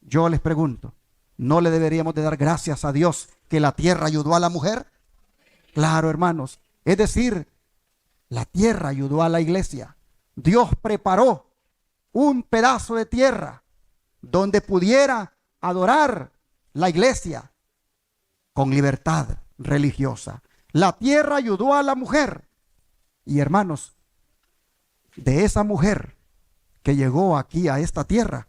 Speaker 1: yo les pregunto, ¿no le deberíamos de dar gracias a Dios que la tierra ayudó a la mujer? Claro, hermanos. Es decir, la tierra ayudó a la iglesia. Dios preparó un pedazo de tierra donde pudiera adorar la iglesia con libertad religiosa. La tierra ayudó a la mujer. Y hermanos, de esa mujer que llegó aquí a esta tierra,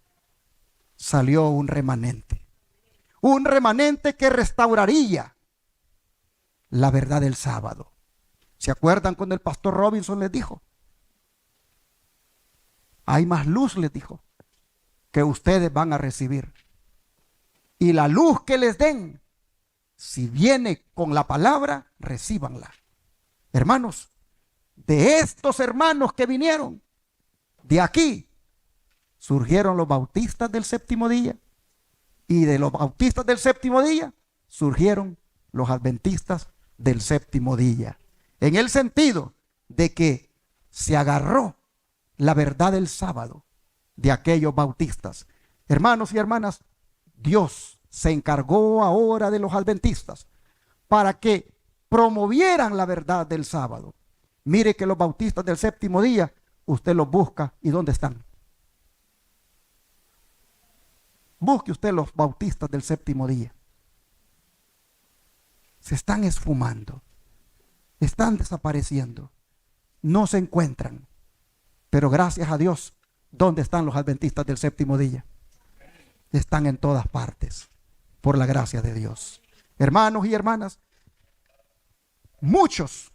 Speaker 1: salió un remanente. Un remanente que restauraría la verdad del sábado. ¿Se acuerdan cuando el pastor Robinson les dijo? Hay más luz, les dijo, que ustedes van a recibir. Y la luz que les den, si viene con la palabra, recíbanla. Hermanos, de estos hermanos que vinieron, de aquí, surgieron los bautistas del séptimo día. Y de los bautistas del séptimo día, surgieron los adventistas del séptimo día. En el sentido de que se agarró la verdad del sábado de aquellos bautistas. Hermanos y hermanas, Dios se encargó ahora de los adventistas para que promovieran la verdad del sábado. Mire que los bautistas del séptimo día, usted los busca, ¿y dónde están? Busque usted los bautistas del séptimo día. Se están esfumando, están desapareciendo, no se encuentran. Pero gracias a Dios, ¿dónde están los adventistas del séptimo día? Están en todas partes, por la gracia de Dios. Hermanos y hermanas, muchos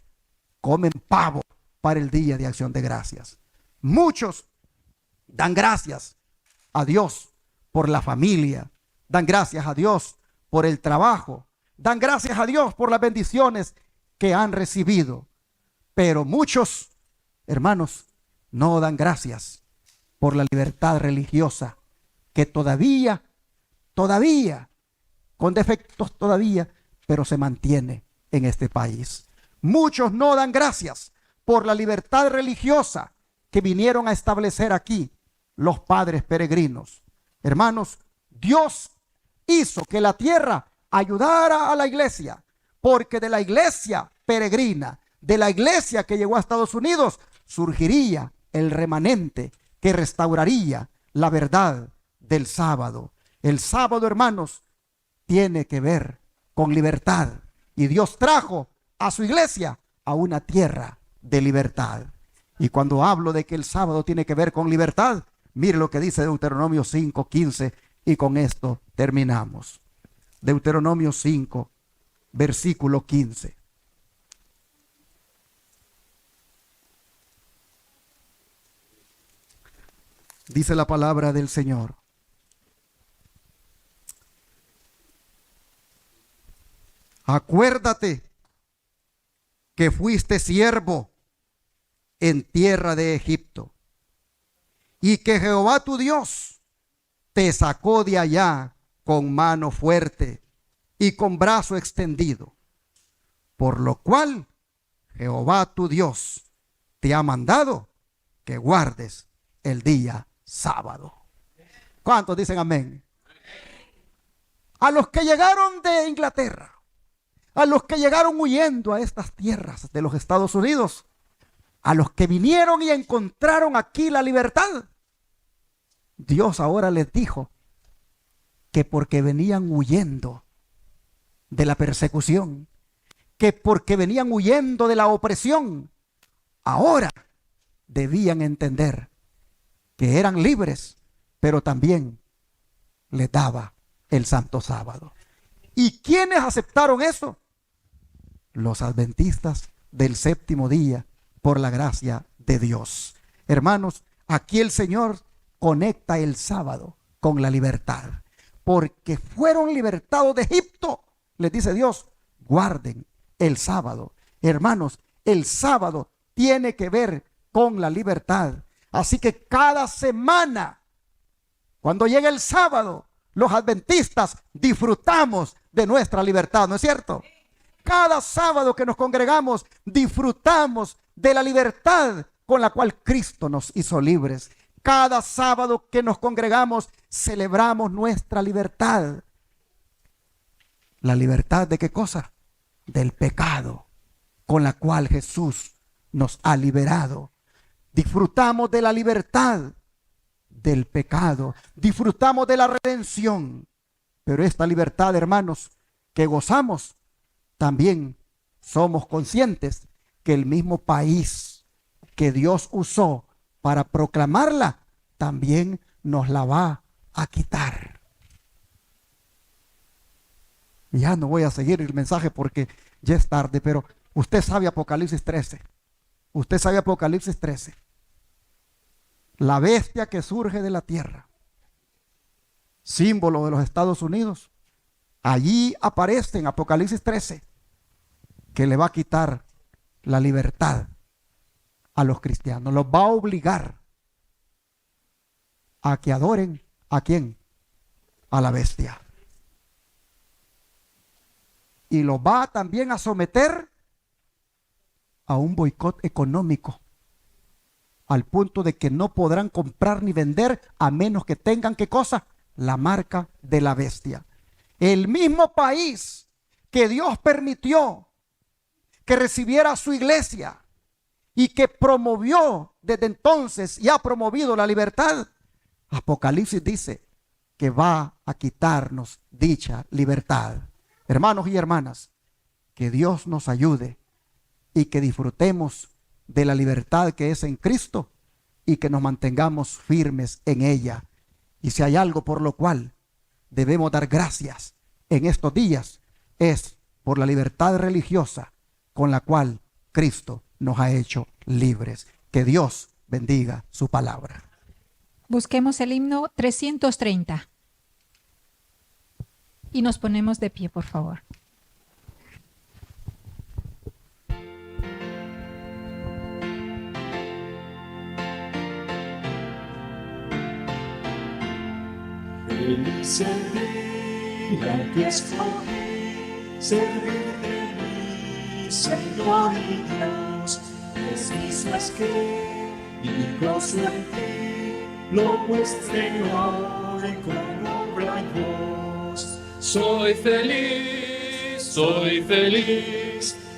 Speaker 1: comen pavo para el día de acción de gracias. Muchos dan gracias a Dios por la familia, dan gracias a Dios por el trabajo, dan gracias a Dios por las bendiciones que han recibido. Pero muchos, hermanos, no dan gracias por la libertad religiosa que todavía, con defectos todavía, pero se mantiene en este país. Muchos no dan gracias por la libertad religiosa que vinieron a establecer aquí los padres peregrinos. Hermanos, Dios hizo que la tierra ayudara a la iglesia, porque de la iglesia peregrina, de la iglesia que llegó a Estados Unidos, surgiría el remanente que restauraría la verdad del sábado. El sábado, hermanos, tiene que ver con libertad. Y Dios trajo a su iglesia a una tierra de libertad. Y cuando hablo de que el sábado tiene que ver con libertad, mire lo que dice Deuteronomio 5:15, y con esto terminamos. Deuteronomio 5, versículo 15. Dice la palabra del Señor: acuérdate que fuiste siervo en tierra de Egipto, y que Jehová tu Dios te sacó de allá con mano fuerte y con brazo extendido, por lo cual Jehová tu Dios te ha mandado que guardes el día sábado. ¿Cuántos dicen amén? A los que llegaron de Inglaterra, a los que llegaron huyendo a estas tierras de los Estados Unidos, a los que vinieron y encontraron aquí la libertad, Dios ahora les dijo que porque venían huyendo de la persecución, que porque venían huyendo de la opresión, ahora debían entender que eran libres, pero también les daba el santo sábado. ¿Y quiénes aceptaron eso? Los adventistas del séptimo día, por la gracia de Dios. Hermanos, aquí el Señor conecta el sábado con la libertad, porque fueron libertados de Egipto. Les dice Dios, guarden el sábado. Hermanos, el sábado tiene que ver con la libertad. Así que cada semana, cuando llega el sábado, los adventistas disfrutamos de nuestra libertad, ¿no es cierto? Cada sábado que nos congregamos, disfrutamos de la libertad con la cual Cristo nos hizo libres. Cada sábado que nos congregamos, celebramos nuestra libertad. ¿La libertad de qué cosa? Del pecado, con la cual Jesús nos ha liberado. Disfrutamos de la libertad del pecado. Disfrutamos de la redención. Pero esta libertad, hermanos, que gozamos, también somos conscientes que el mismo país que Dios usó para proclamarla, también nos la va a quitar. Ya no voy a seguir el mensaje porque ya es tarde, pero usted sabe Apocalipsis 13. Usted sabe Apocalipsis 13. La bestia que surge de la tierra, símbolo de los Estados Unidos, allí aparece en Apocalipsis 13 que le va a quitar la libertad a los cristianos. Los va a obligar a que adoren ¿a quién? A la bestia. Y los va también a someter a un boicot económico, al punto de que no podrán comprar ni vender a menos que tengan, ¿qué cosa? La marca de la bestia. El mismo país que Dios permitió que recibiera a su iglesia y que promovió desde entonces y ha promovido la libertad, Apocalipsis dice que va a quitarnos dicha libertad. Hermanos y hermanas, que Dios nos ayude y que disfrutemos de la libertad que es en Cristo y que nos mantengamos firmes en ella. Y si hay algo por lo cual debemos dar gracias en estos días, es por la libertad religiosa con la cual Cristo nos ha hecho libres. Que Dios bendiga su palabra.
Speaker 2: Busquemos el himno 330 y nos ponemos de pie, por favor.
Speaker 3: Feliz el día que escogí servirte, mi Señor y Dios. Preciso es que mi gozo en ti lo muestre hoy con obra y voz. Soy feliz,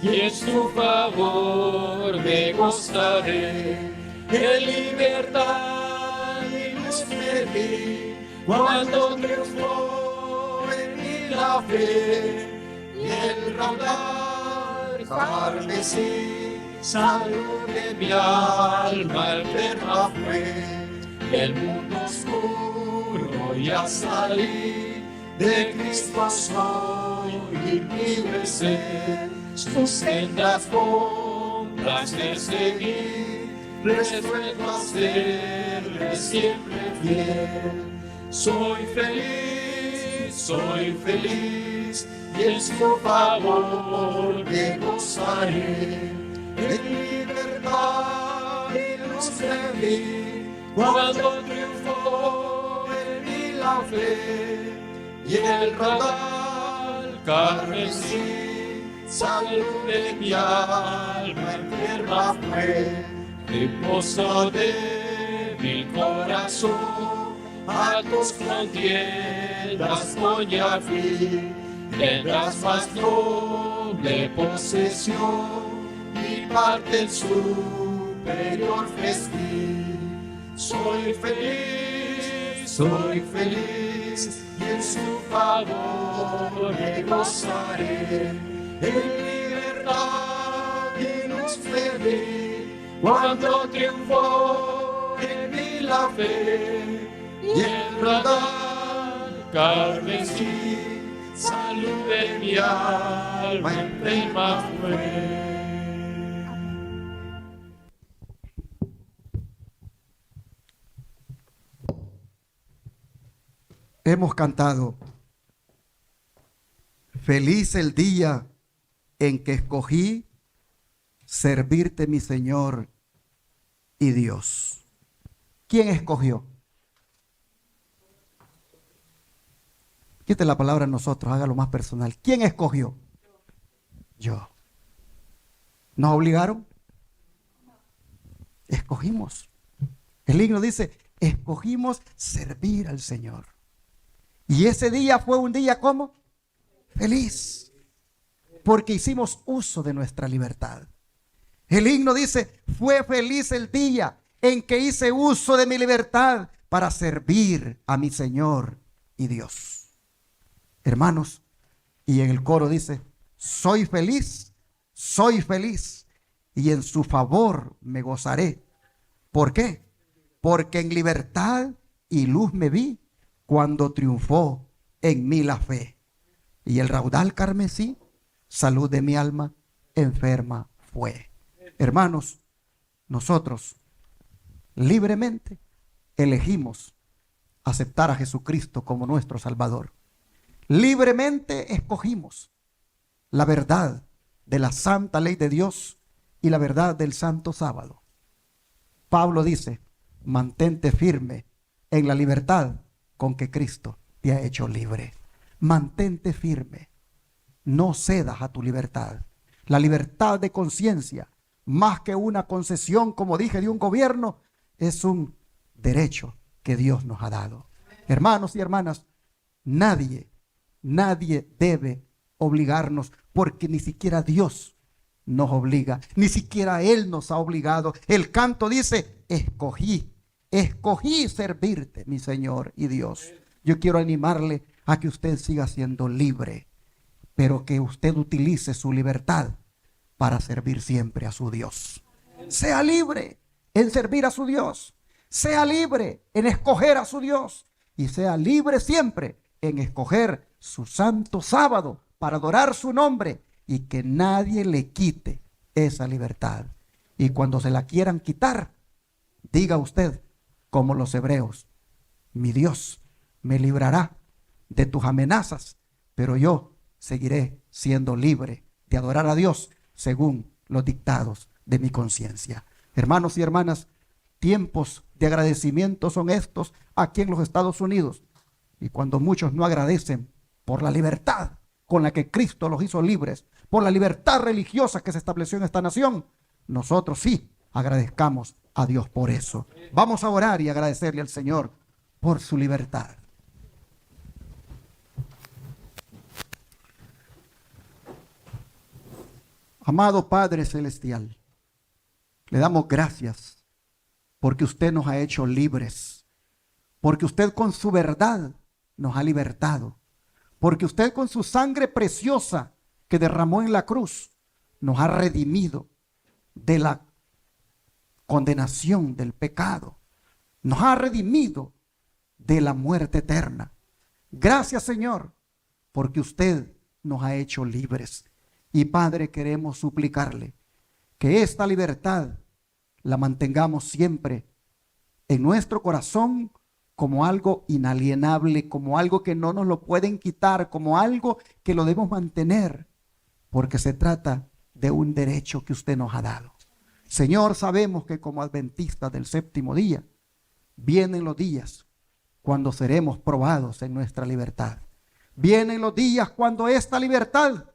Speaker 3: y en tu favor me gozaré. En libertad luz me vi cuando triunfó en mí la fe y el raudal carmesí, salud de mi alma enferma fue. Del mundo oscuro ya salí, de Cristo soy libre ser. Sus sendas sombras de seguir, resuelto a serle siempre fiel. Soy feliz, y en su favor me gozaré. En libertad y luz me vi, cuando triunfó en mí la fe, y el raudal carmesí, salud de mi alma enferma fue. Reposo de mi corazón, a tus contiendas voy a fin, tendrás más noble posesión y parte en superior festín. Soy feliz, y en su favor me gozaré. En libertad y luz me vi, cuando triunfó en mí la fe, y el raudal carmesí, salud de mi alma enferma fue.
Speaker 1: Hemos cantado, feliz el día en que escogí servirte, mi Señor y Dios. ¿Quién escogió? Quite la palabra nosotros, hágalo más personal. ¿Quién escogió? Yo. ¿Nos obligaron? Escogimos. El himno dice, escogimos servir al Señor. Y ese día fue un día, ¿cómo? Feliz. Porque hicimos uso de nuestra libertad. El himno dice, fue feliz el día en que hice uso de mi libertad para servir a mi Señor y Dios. Hermanos, y en el coro dice, soy feliz, y en su favor me gozaré. ¿Por qué? Porque en libertad y luz me vi cuando triunfó en mí la fe. Y el raudal carmesí, salud de mi alma enferma fue. Hermanos, nosotros libremente elegimos aceptar a Jesucristo como nuestro Salvador. Libremente escogimos la verdad de la santa ley de Dios y la verdad del santo sábado. Pablo dice, mantente firme en la libertad con que Cristo te ha hecho libre. Mantente firme. No cedas a tu libertad. La libertad de conciencia, más que una concesión, como dije, de un gobierno, es un derecho que Dios nos ha dado. Hermanos y hermanas, nadie debe obligarnos, porque ni siquiera Dios nos obliga, ni siquiera Él nos ha obligado. El canto dice, escogí servirte, mi Señor y Dios. Yo quiero animarle a que usted siga siendo libre, pero que usted utilice su libertad para servir siempre a su Dios. Sea libre en servir a su Dios, sea libre en escoger a su Dios, y sea libre siempre en escoger su santo sábado para adorar su nombre, y que nadie le quite esa libertad. Y cuando se la quieran quitar, diga usted, como los hebreos, mi Dios me librará de tus amenazas, pero yo seguiré siendo libre de adorar a Dios según los dictados de mi conciencia. Hermanos y hermanas, tiempos de agradecimiento son estos aquí en los Estados Unidos. Y cuando muchos no agradecen por la libertad con la que Cristo los hizo libres, por la libertad religiosa que se estableció en esta nación, nosotros sí agradezcamos a Dios por eso. Vamos a orar y agradecerle al Señor por su libertad. Amado Padre Celestial, le damos gracias porque usted nos ha hecho libres porque usted con su verdad nos ha libertado, porque usted con su sangre preciosa que derramó en la cruz nos ha redimido de la condenación del pecado, nos ha redimido de la muerte eterna. Gracias, Señor, porque usted nos ha hecho libres. Y Padre, queremos suplicarle que esta libertad la mantengamos siempre en nuestro corazón como algo inalienable, como algo que no nos lo pueden quitar, como algo que lo debemos mantener, porque se trata de un derecho que usted nos ha dado. Señor, sabemos que como adventistas del séptimo día, vienen los días cuando seremos probados en nuestra libertad. Vienen los días cuando esta libertad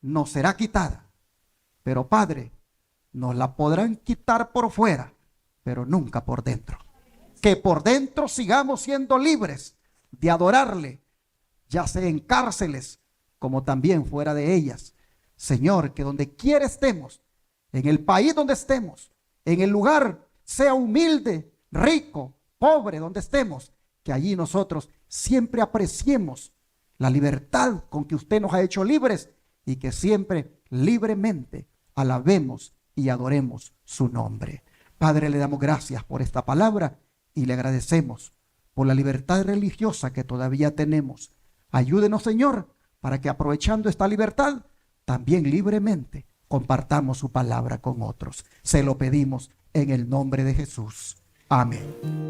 Speaker 1: nos será quitada. Pero Padre, nos la podrán quitar por fuera, pero nunca por dentro. Que por dentro sigamos siendo libres de adorarle, ya sea en cárceles como también fuera de ellas. Señor, que donde quiera estemos, en el país donde estemos, en el lugar, sea humilde, rico, pobre, donde estemos, que allí nosotros siempre apreciemos la libertad con que usted nos ha hecho libres y que siempre libremente alabemos y adoremos su nombre. Padre, le damos gracias por esta palabra y le agradecemos por la libertad religiosa que todavía tenemos. Ayúdenos, Señor, para que aprovechando esta libertad, también libremente compartamos su palabra con otros. Se lo pedimos en el nombre de Jesús. Amén.